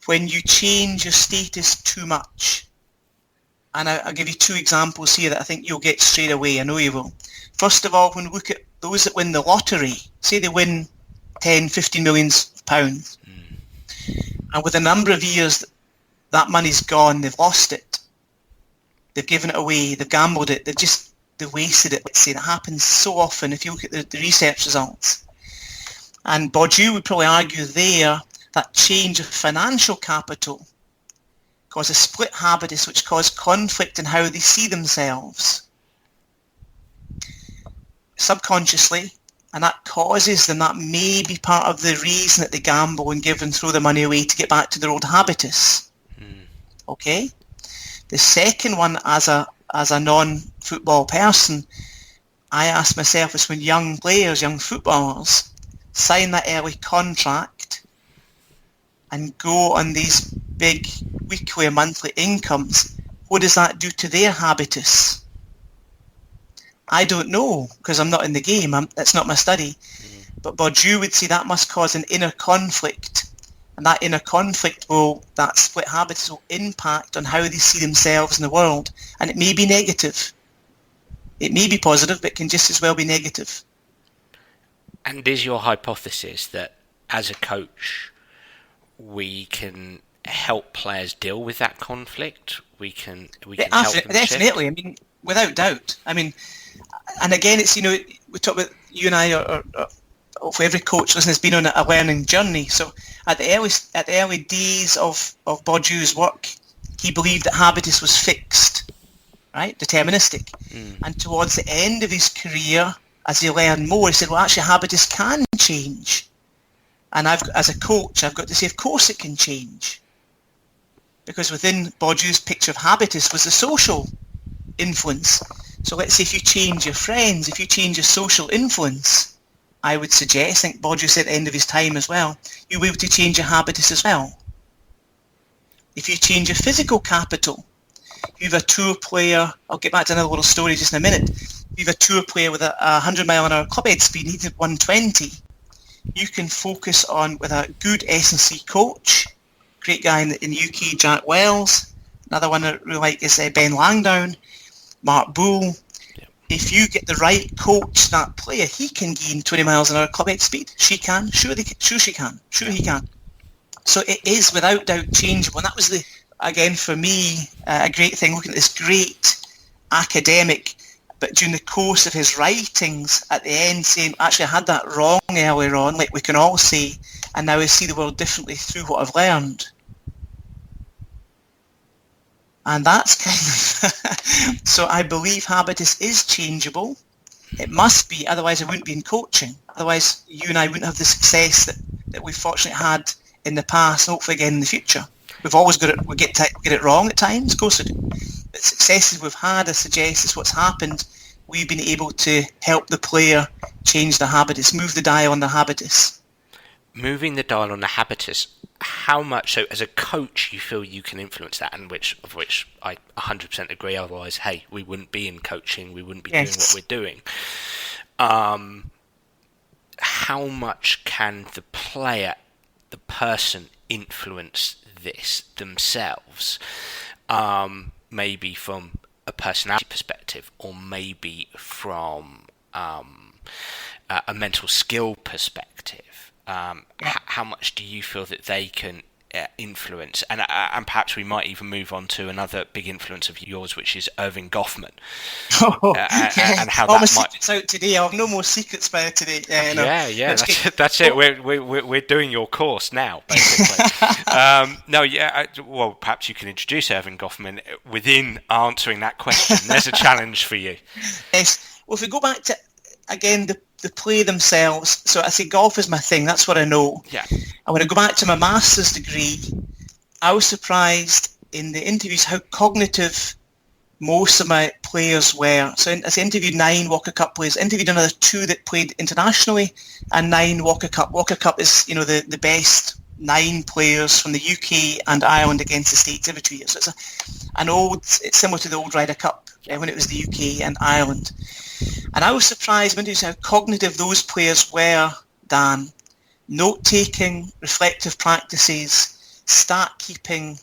when you change your status too much. And I'll give you two examples here that I think you'll get straight away. I know you will. First of all, when we look at those that win the lottery, say they win 10, 15 million pounds, and with a number of years that money's gone, they've lost it, they've given it away, they've gambled it, they've wasted it. Let's say that happens so often if you look at the research results. And Bourdieu would probably argue there that change of financial capital causes split habitus, which cause conflict in how they see themselves subconsciously, and that causes them, that may be part of the reason that they gamble and give and throw the money away to get back to their old habitus. Okay? The second one, as a non-football person, I ask myself, is when young players, young footballers, sign that early contract and go on these big weekly or monthly incomes, what does that do to their habitus? I don't know, because I'm not in the game. That's not my study. But Bourdieu would say that must cause an inner conflict. And that inner conflict that split habitus will impact on how they see themselves in the world. And it may be negative. It may be positive, but it can just as well be negative. And is your hypothesis that as a coach, we can help players deal with that conflict? We can help them definitely. shift? I mean, without doubt. I mean, and again, it's, we talk about, you and I are for every coach listening has been on a learning journey. So at the early days of Bourdieu's work, he believed that habitus was fixed, right, deterministic. And towards the end of his career, as he learned more, he said, well, actually, habitus can change. And as a coach, I've got to say, of course it can change. Because within Bourdieu's picture of habitus was the social influence. So let's say if you change your friends, if you change your social influence, I would suggest, I think Bourdieu said at the end of his time as well, you'll be able to change your habitus as well. If you change your physical capital, you have a tour player, I'll get back to another little story just in a minute, you have a tour player with a 100 mile an hour club head speed, needs 120, you can focus on, with a good S&C coach, great guy in the UK, Jack Wells, Another one I really like is Ben Langdown, Mark Bull. Yeah. If you get the right coach, that player, he can gain 20 miles an hour club head speed. She can. Sure she can. Sure he can. So it is without doubt changeable. And that was, again, for me, a great thing, looking at this great academic, but during the course of his writings at the end saying, actually I had that wrong earlier on, like we can all say, and now I see the world differently through what I've learned. And that's kind of, so I believe habitus is changeable. It must be, otherwise I wouldn't be in coaching. Otherwise you and I wouldn't have the success that we've fortunately had in the past, and hopefully again in the future. We've always got it, we get it wrong at times, of course we do. But successes we've had, I suggest, is what's happened. We've been able to help the player change the habitus, move the dial on the habitus. Moving the dial on the habitus, how much, so as a coach, you feel you can influence that, and of which I 100% agree, otherwise, hey, we wouldn't be in coaching, we wouldn't be doing what we're doing. How much can the player, the person, influence this themselves? Maybe from a personality perspective, or maybe from a mental skill perspective. How much do you feel that they can influence? And perhaps we might even move on to another big influence of yours, which is Irving Goffman. And how all that my might... secrets out today. I have no more secrets by today. That's it. We're doing your course now, basically. Well, perhaps you can introduce Irving Goffman within answering that question. There's a challenge for you. Yes. Well, if we go back to, again, the play themselves. So I say golf is my thing. That's what I know. Yeah. And when I go back to my master's degree, I was surprised in the interviews how cognitive most of my players were. So I interviewed 9 Walker Cup players, interviewed another 2 that played internationally, and 9 Walker Cup. Walker Cup is, the best 9 players from the UK and Ireland against the States every 2 years. So it's similar to the old Ryder Cup when it was the UK and Ireland. And I was surprised when you see how cognitive those players were, Dan. Note-taking, reflective practices, stat keeping,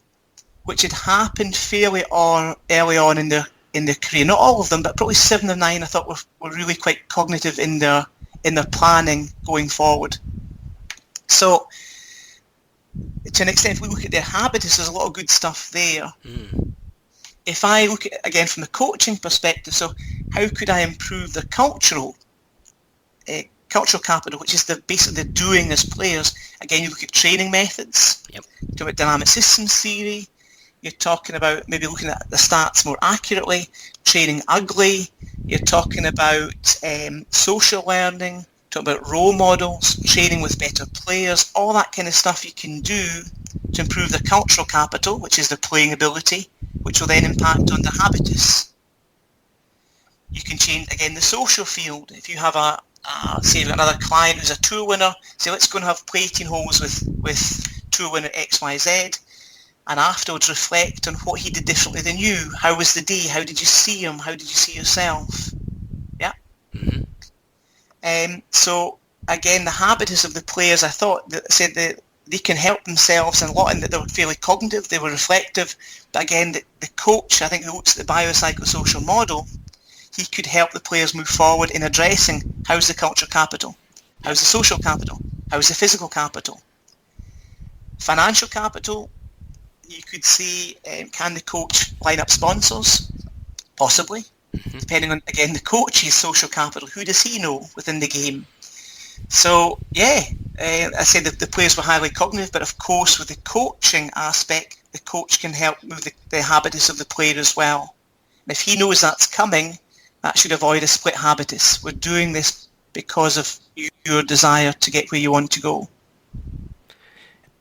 which had happened fairly early on in their career. Not all of them, but probably 7 of 9 I thought were really quite cognitive in their planning going forward. So to an extent, if we look at their habitus, there's a lot of good stuff there. If I look at, again, from the coaching perspective, so how could I improve the cultural capital, which is basically the doing as players? Again, you look at training methods. Yep. You talk about dynamic systems theory. You're talking about maybe looking at the stats more accurately, training ugly. You're talking about social learning, talking about role models, training with better players, all that kind of stuff you can do to improve the cultural capital, which is the playing ability, which will then impact on the habitus. You can change, again, the social field. If you have say another client who's a tour winner, say let's go and have play 18 holes with tour winner XYZ, and afterwards reflect on what he did differently than you. How was the day? How did you see him? How did you see yourself? Yeah. Mm-hmm. So again, the habitus of the players, I thought that said that they can help themselves and a lot in that they were fairly cognitive, they were reflective. But again, the coach, I think, who looks at the biopsychosocial model, he could help the players move forward in addressing how's the cultural capital, how's the social capital, how's the physical capital. Financial capital, you could see, can the coach line up sponsors? Possibly. Depending on, again, the coach's social capital. Who does he know within the game? So, yeah, I said that the players were highly cognitive, but of course with the coaching aspect, the coach can help move the habitus of the player as well. And if he knows that's coming, that should avoid a split habitus. We're doing this because of your desire to get where you want to go.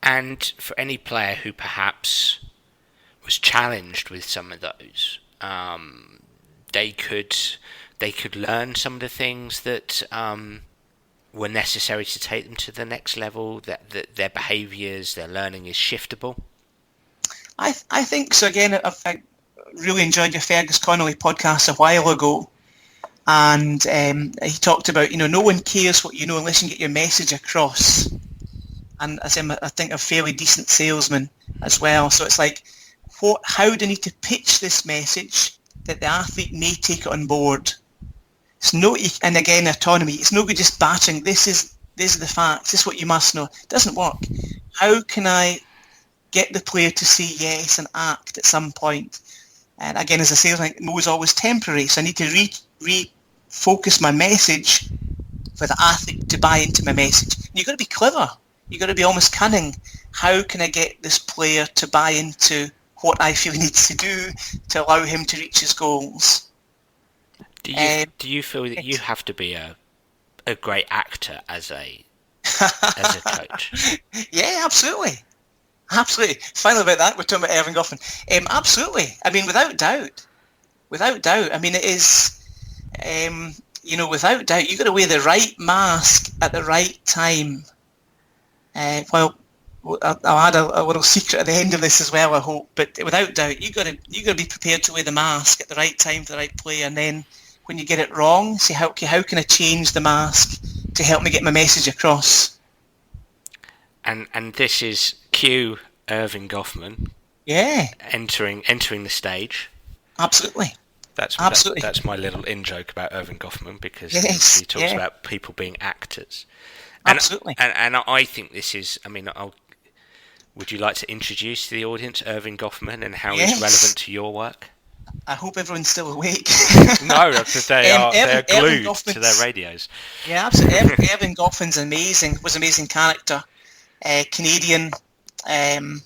And for any player who perhaps was challenged with some of those, they could learn some of the things that were necessary to take them to the next level, that their behaviours, their learning is shiftable? I think so. Again, I really enjoyed your Fergus Connolly podcast a while ago, and he talked about, no one cares what you know unless you can get your message across. And I think I'm a fairly decent salesman as well, so it's like, how do I need to pitch this message that the athlete may take it on board? It's no, and again, autonomy. It's no good just battering. These are the facts. This is what you must know. It doesn't work. How can I get the player to say yes and act at some point? And again, as a salesman, no is always temporary. So I need to refocus my message for the athlete to buy into my message. And you've got to be clever. You've got to be almost cunning. How can I get this player to buy into what I feel he needs to do to allow him to reach his goals? Do you feel that you have to be a great actor as a coach? Yeah, absolutely. Absolutely. Finally about that, we're talking about Erving Goffman. Absolutely. I mean, without doubt. I mean, it is, without doubt, you've got to wear the right mask at the right time. Well, I'll add a little secret at the end of this as well, I hope. But without doubt, you've got to be prepared to wear the mask at the right time for the right player. And then when you get it wrong, say, how can I change the mask to help me get my message across? And this is cue Erving Goffman. Yeah. Entering the stage. Absolutely. That's my little in-joke about Erving Goffman, because he talks about people being actors. Absolutely. And I think this is, would you like to introduce to the audience Erving Goffman and how he's relevant to your work? I hope everyone's still awake. No, because they are glued to their radios. Yeah, absolutely. Erving Goffman's was an amazing character, Canadian, and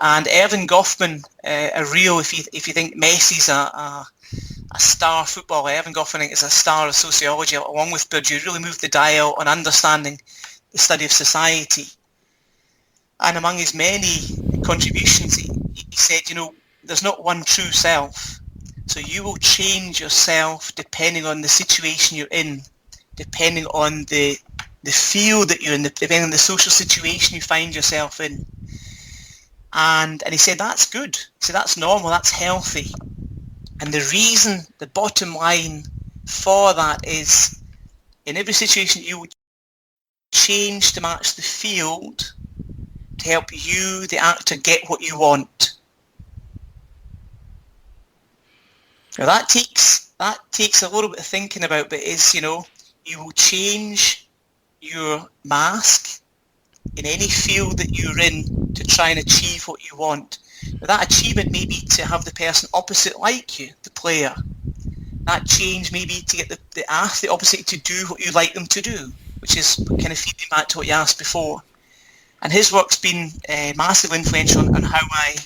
Erving Goffman, if you think Messi's a star footballer, Erving Goffman is a star of sociology, along with Bourdieu, really moved the dial on understanding the study of society. And among his many contributions, he said, there's not one true self. So you will change yourself depending on the situation you're in, depending on the field that you're in, depending on the social situation you find yourself in. And he said, that's good. He said, that's normal, that's healthy. And the reason, the bottom line for that is, in every situation you will change to match the field to help you, the actor, get what you want. Now that takes a little bit of thinking about, but is, you will change your mask in any field that you're in to try and achieve what you want. Now that achievement may be to have the person opposite like you, the player. That change may be to get the athlete opposite to do what you like them to do, which is kind of feeding back to what you asked before. And his work's been massively influential on how I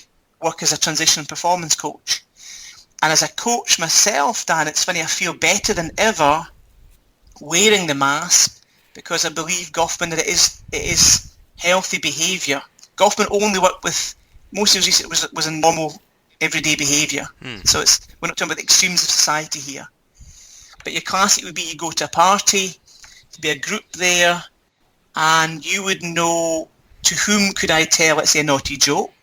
work as a transition and performance coach. And as a coach myself, Dan, it's funny, I feel better than ever wearing the mask, because I believe, Goffman, that it is healthy behaviour. Goffman only worked with, most of his research was in normal, everyday behaviour. So we're not talking about the extremes of society here. But your classic would be, you go to a party, to be a group there, and you would know to whom could I tell, let's say, a naughty joke,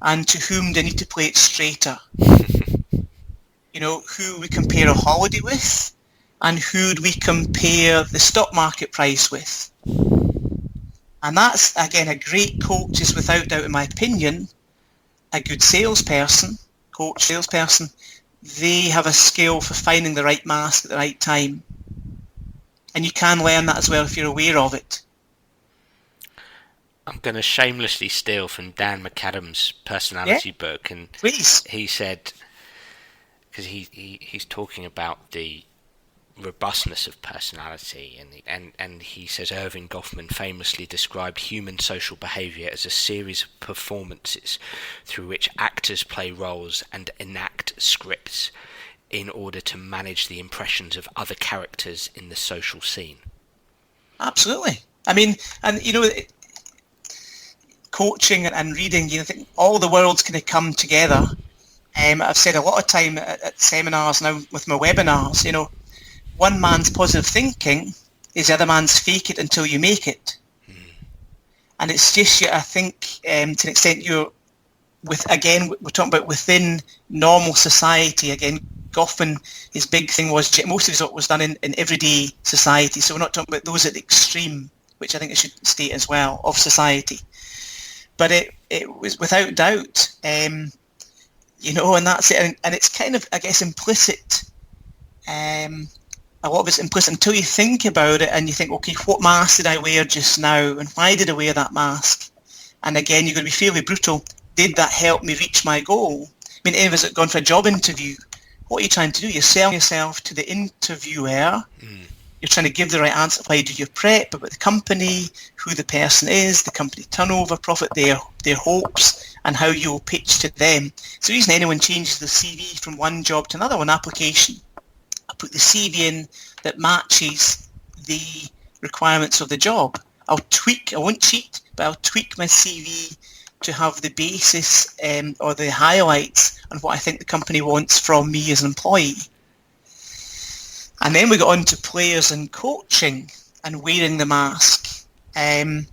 and to whom do I need to play it straighter. Who we compare a holiday with, and who do we compare the stock market price with. And that's, again, a great coach is, without doubt, in my opinion, a good salesperson, they have a skill for finding the right mask at the right time. And you can learn that as well if you're aware of it. I'm going to shamelessly steal from Dan McAdam's personality book. And please. He said, because he's talking about the robustness of personality, and he says Erving Goffman famously described human social behaviour as a series of performances through which actors play roles and enact scripts in order to manage the impressions of other characters in the social scene. Absolutely. I mean, and coaching and reading, think all the worlds kind of come together. I've said a lot of time at seminars now with my webinars, one man's positive thinking is the other man's fake it until you make it. And it's just, I think, to an extent we're talking about within normal society. Again, Goffman, his big thing was, most of his work was done in everyday society. So we're not talking about those at the extreme, which I think I should state as well, of society. but it was without doubt, you know, and that's it. And it's kind of, I guess, implicit. A lot of it's implicit until you think about it and you think, okay, what mask did I wear just now, and why did I wear that mask? And again, you're going to be fairly brutal. Did that help me reach my goal? I mean, if it's gone for a job interview, what are you trying to do? You're selling yourself to the interviewer. You're trying to give the right answer by do your prep about the company, who the person is, the company turnover, profit, their hopes, and how you'll pitch to them. So the reason anyone changes the CV from one job to another, one application, I put the CV in that matches the requirements of the job. I'll tweak, I won't cheat, but I'll tweak my CV to have the basis or the highlights on what I think the company wants from me as an employee. And then we got on to players and coaching and wearing the mask. And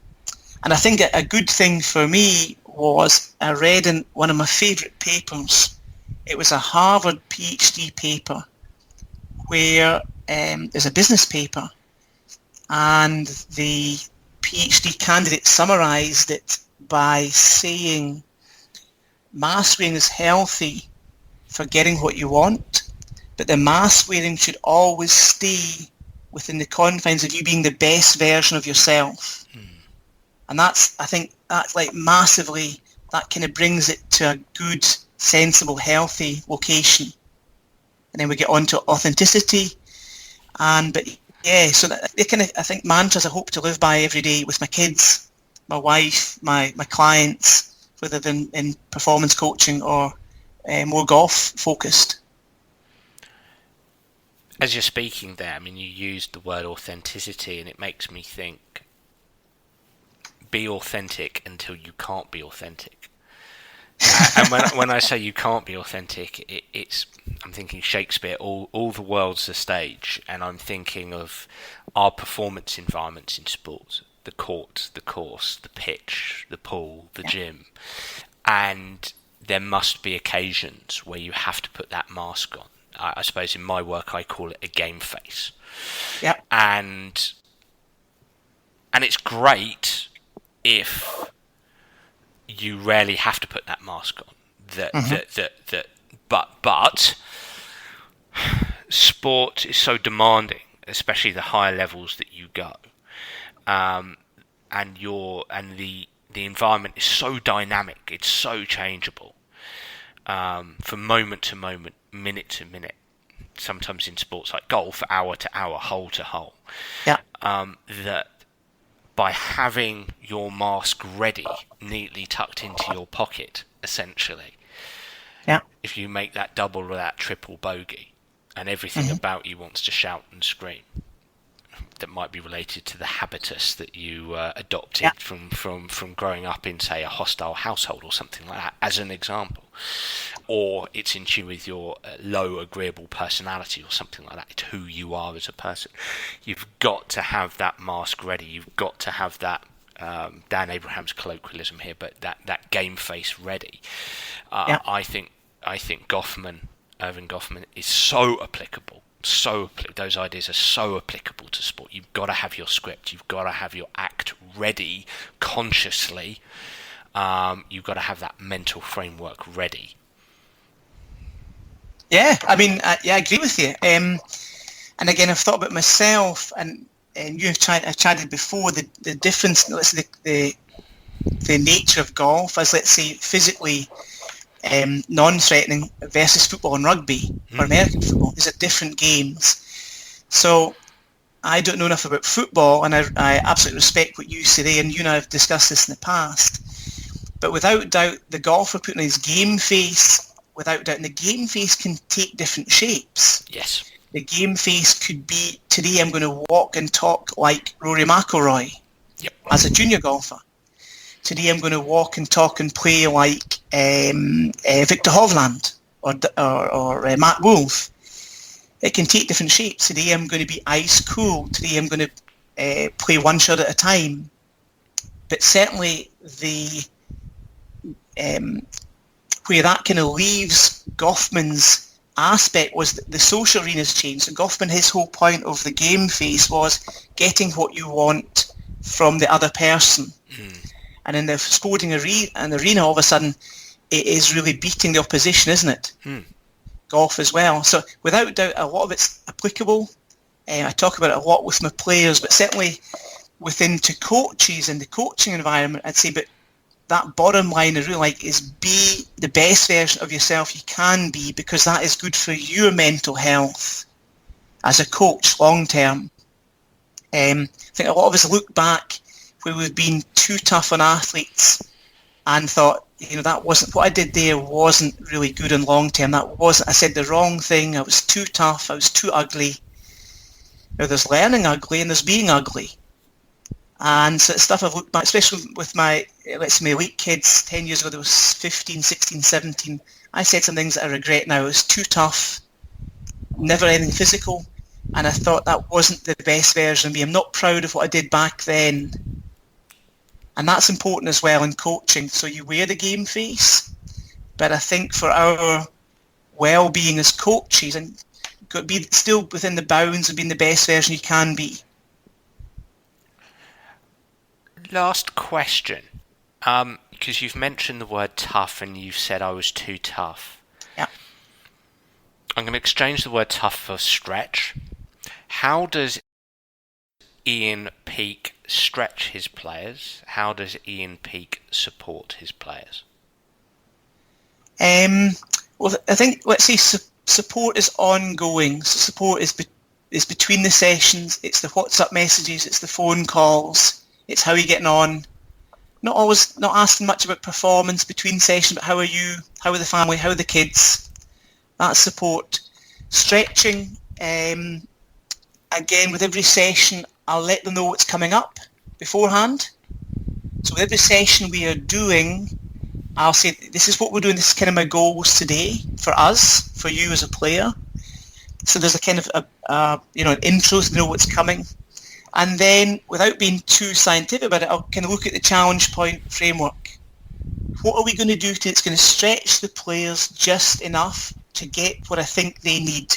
I think a good thing for me was I read in one of my favourite papers. It was a Harvard PhD paper where there's a business paper, and the PhD candidate summarised it by saying mask wearing is healthy for getting what you want, but the mask wearing should always stay within the confines of you being the best version of yourself. And that's, I think, that's like massively, that kind of brings it to a good, sensible, healthy location. And then we get on to authenticity. But yeah, so they kind of, I think, mantras I hope to live by every day with my kids, my wife, my clients, whether they're in performance coaching or more golf focused. As you're speaking there, I mean, you used the word authenticity, and it makes me think, be authentic until you can't be authentic. And when I say you can't be authentic, it's I'm thinking Shakespeare, all the world's a stage, and I'm thinking of our performance environments in sports, the court, the course, the pitch, the pool, the gym, and there must be occasions where you have to put that mask on. I suppose in my work I call it a game face. Yep. And it's great if you rarely have to put that mask on. But sport is so demanding, especially the higher levels that you go, and the environment is so dynamic. It's so changeable, from moment to moment, minute to minute. Sometimes in sports like golf, hour to hour, hole to hole. Yeah. That by having your mask ready, neatly tucked into your pocket, essentially. Yeah. If you make that double or that triple bogey, and everything about you wants to shout and scream, that might be related to the habitus that you adopted from growing up in, say, a hostile household or something like that, as an example. Or it's in tune with your low agreeable personality or something like that. It's who you are as a person. You've got to have that mask ready. You've got to have that, Dan Abraham's colloquialism here, but that game face ready. I think Irving Goffman is so applicable. Those ideas are so applicable to sport. You've got to have your script. You've got to have your act ready consciously. You've got to have that mental framework ready. Yeah, I mean, I agree with you. And again, I've thought about myself, and you've chatted before the difference. Let's say the nature of golf as, let's say, physically non-threatening versus football and rugby or American football. These are different games. So I don't know enough about football, and I absolutely respect what you say there, and you and I have discussed this in the past. But without doubt, the golfer putting his game face, without doubt, and the game face can take different shapes. Yes. The game face could be, today I'm going to walk and talk like Rory McIlroy as a junior golfer. Today I'm going to walk and talk and play like Victor Hovland or Matt Wolff. It can take different shapes. Today I'm going to be ice cool. Today I'm going to play one shot at a time. But certainly where that kind of leaves Goffman's aspect was that the social arena's changed. So Goffman, his whole point of the game face was getting what you want from the other person. And in the sporting arena, all of a sudden, it is really beating the opposition, isn't it? Golf as well. So without doubt, a lot of it's applicable. I talk about it a lot with my players, but certainly within to coaches and the coaching environment, I'd say, but that bottom line I really like is be the best version of yourself you can be, because that is good for your mental health as a coach long term. I think a lot of us look back where we've been too tough on athletes and thought, that wasn't what I did there, wasn't really good in long term. I said the wrong thing. I was too tough. I was too ugly. There's learning ugly and there's being ugly. And so it's stuff I've looked back, especially with my elite kids 10 years ago, there was 15, 16, 17. I said some things that I regret now. It was too tough, never anything physical. And I thought that wasn't the best version of me. I'm not proud of what I did back then. And that's important as well in coaching. So you wear the game face. But I think for our well-being as coaches, and got to be still within the bounds of being the best version you can be. Last question, because you've mentioned the word tough and you've said I was too tough. Yeah. I'm going to exchange the word tough for stretch. How does Ian Peake stretch his players? How does Ian Peake support his players? Well, I think, let's say support is ongoing. So support is between the sessions. It's the WhatsApp messages. It's the phone calls. It's how you're getting on. Not asking much about performance between sessions, but how are you? How are the family? How are the kids? That's support. Stretching, again, with every session, I'll let them know what's coming up beforehand. So with every session we are doing, I'll say, this is what we're doing, this is kind of my goals today for us, for you as a player. So there's a kind of an intro to know what's coming. And then, without being too scientific about it, I'll kind of look at the challenge point framework. What are we going to do that's going to stretch the players just enough to get what I think they need?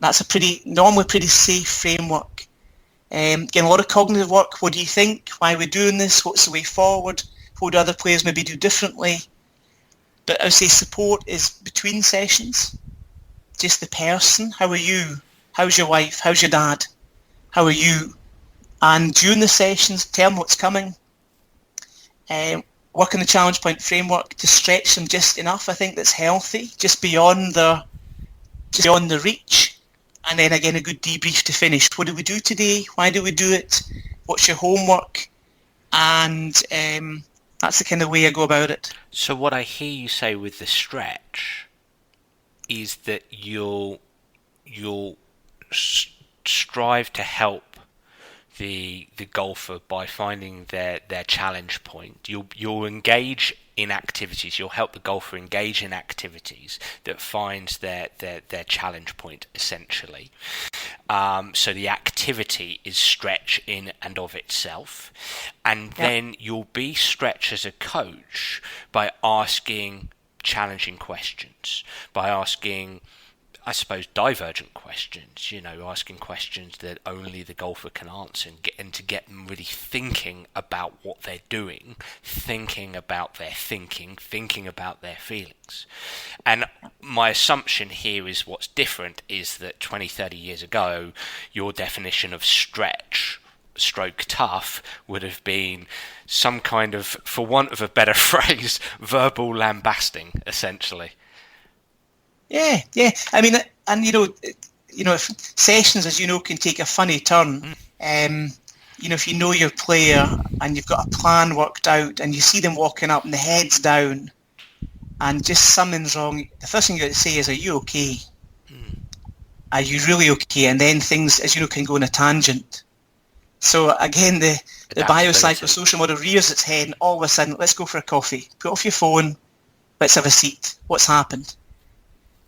That's normally pretty safe framework. Again, a lot of cognitive work. What do you think? Why are we doing this? What's the way forward? What do other players maybe do differently? But I would say support is between sessions. Just the person. How are you? How's your wife? How's your dad? How are you? And during the sessions, tell them what's coming. Work on the challenge point framework to stretch them just enough, I think, that's healthy, just beyond the reach. And then again, a good debrief to finish. What did we do today? Why did we do it? What's your homework? And that's the kind of way I go about it. So what I hear you say with the stretch is that you'll strive to help the golfer by finding their challenge point. You'll engage in activities. You'll help the golfer engage in activities that finds their challenge point, essentially. So the activity is stretch in and of itself, and then you'll be stretch as a coach by asking challenging questions, by asking, I suppose, divergent questions, asking questions that only the golfer can answer, and to get them really thinking about what they're doing, thinking about their thinking about their feelings. And my assumption here is what's different is that 20, 30 years ago, your definition of stretch stroke tough would have been some kind of, for want of a better phrase, verbal lambasting, essentially. Yeah. I mean, and if sessions, as you know, can take a funny turn. If you know your player and you've got a plan worked out, and you see them walking up and the head's down, and just something's wrong, the first thing you got to say is, "Are you okay? Are you really okay?" And then things, as you know, can go on a tangent. So again, the biopsychosocial model rears its head, and all of a sudden, let's go for a coffee. Put off your phone. Let's have a seat. What's happened?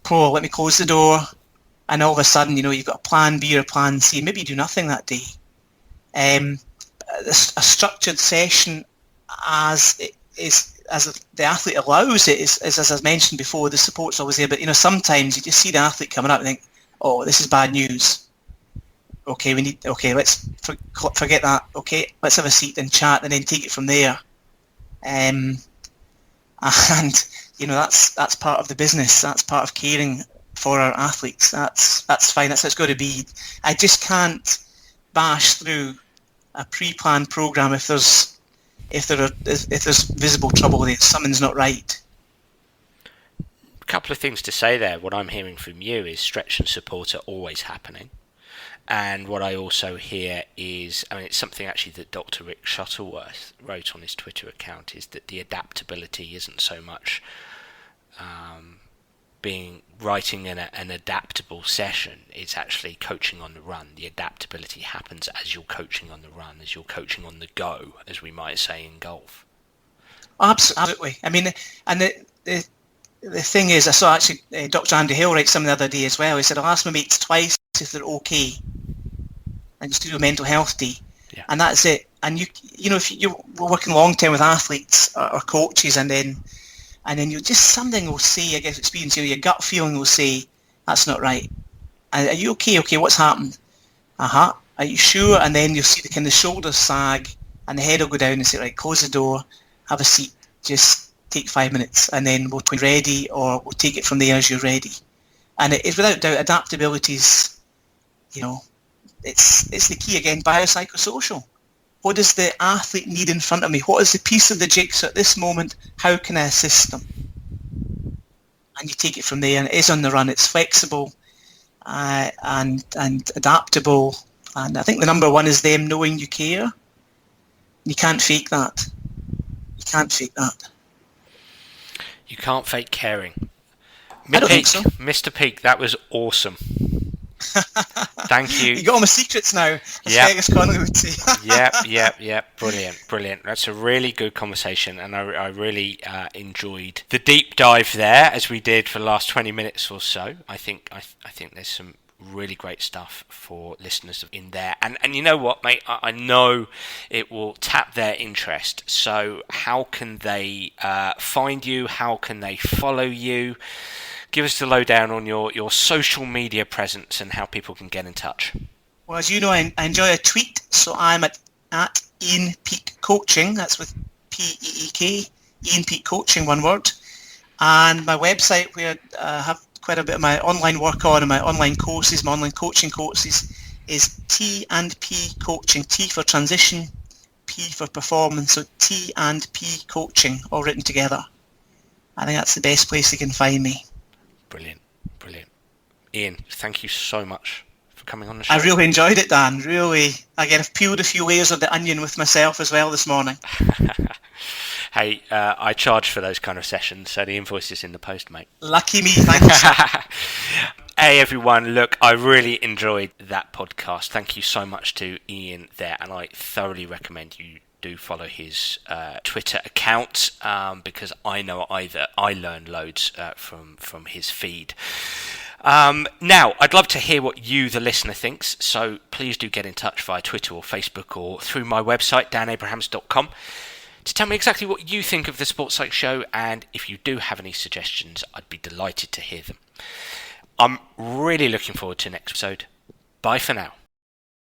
Oh, let me close the door. And all of a sudden, you've got a plan B or a plan C. Maybe you do nothing that day. A structured session, as the athlete allows it, is as I mentioned before, the support's always there. But sometimes you just see the athlete coming up and think, "Oh, this is bad news." okay, let's forget that. Okay, let's have a seat and chat, and then take it from there. And that's part of the business. That's part of caring for our athletes. That's fine. That's how it's got to be. I just can't bash through a pre-planned program if there's visible trouble there. Something's not right. A couple of things to say there. What I'm hearing from you is stretch and support are always happening. And what I also hear is, it's something actually that Dr. Rick Shuttleworth wrote on his Twitter account, is that the adaptability isn't so much writing an adaptable session. It's actually coaching on the run. The adaptability happens as you're coaching on the run, as you're coaching on the go, as we might say in golf. Absolutely. And the thing is, I saw actually Dr. Andy Hill write something the other day as well. He said, I'll ask my mates twice if they're okay, and just do a mental health day. Yeah. And that's it. And if you're working long term with athletes or coaches, and then you just, something will say, I guess experience, your gut feeling will say, that's not right. Are you okay? Okay, what's happened? Are you sure? And then you'll see the kind of shoulders sag and the head will go down and say, right, close the door, have a seat, just take 5 minutes, and then we'll be ready, or we'll take it from there as you're ready. And it is, without doubt, adaptability is, it's the key again. Biopsychosocial. What does the athlete need in front of me? What is the piece of the jigsaw at this moment? How can I assist them? And you take it from there. And it is on the run. It's flexible and adaptable. And I think the number one is them knowing you care. You can't fake that. You can't fake that. You can't fake caring. I don't think so. Mr. Peak, that was awesome. Thank you. You got all my secrets now, as Fergus Connolly would say. Yep. Brilliant. That's a really good conversation, and I really enjoyed the deep dive there, as we did for the last 20 minutes or so. I think there's some really great stuff for listeners in there, and you know what, mate, I know it will tap their interest. So how can they find you? How can they follow you? Give us the lowdown on your social media presence and how people can get in touch. Well, as you know, I enjoy a tweet, so I'm at Ian Peak Coaching. That's with P-E-E-K, Ian Peak Coaching, one word. And my website, where I have quite a bit of my online work on, and my online courses, my online coaching courses, is T&P Coaching. T for transition, P for performance. So T&P Coaching, all written together. I think that's the best place you can find me. Brilliant. Ian, thank you so much for coming on the show. I really enjoyed it, Dan. Really. Again, I've peeled a few layers of the onion with myself as well this morning. Hey, I charge for those kind of sessions, so the invoice is in the post, mate. Lucky me, thank you, sir. Hey everyone, look, I really enjoyed that podcast. Thank you so much to Ian there, and I thoroughly recommend you do follow his Twitter account, because I know I learned loads from his feed. Now, I'd love to hear what you, the listener, thinks, so please do get in touch via Twitter or Facebook or through my website, danabrahams.com, to tell me exactly what you think of the Sports Psych Show, and if you do have any suggestions, I'd be delighted to hear them. I'm really looking forward to next episode. Bye for now.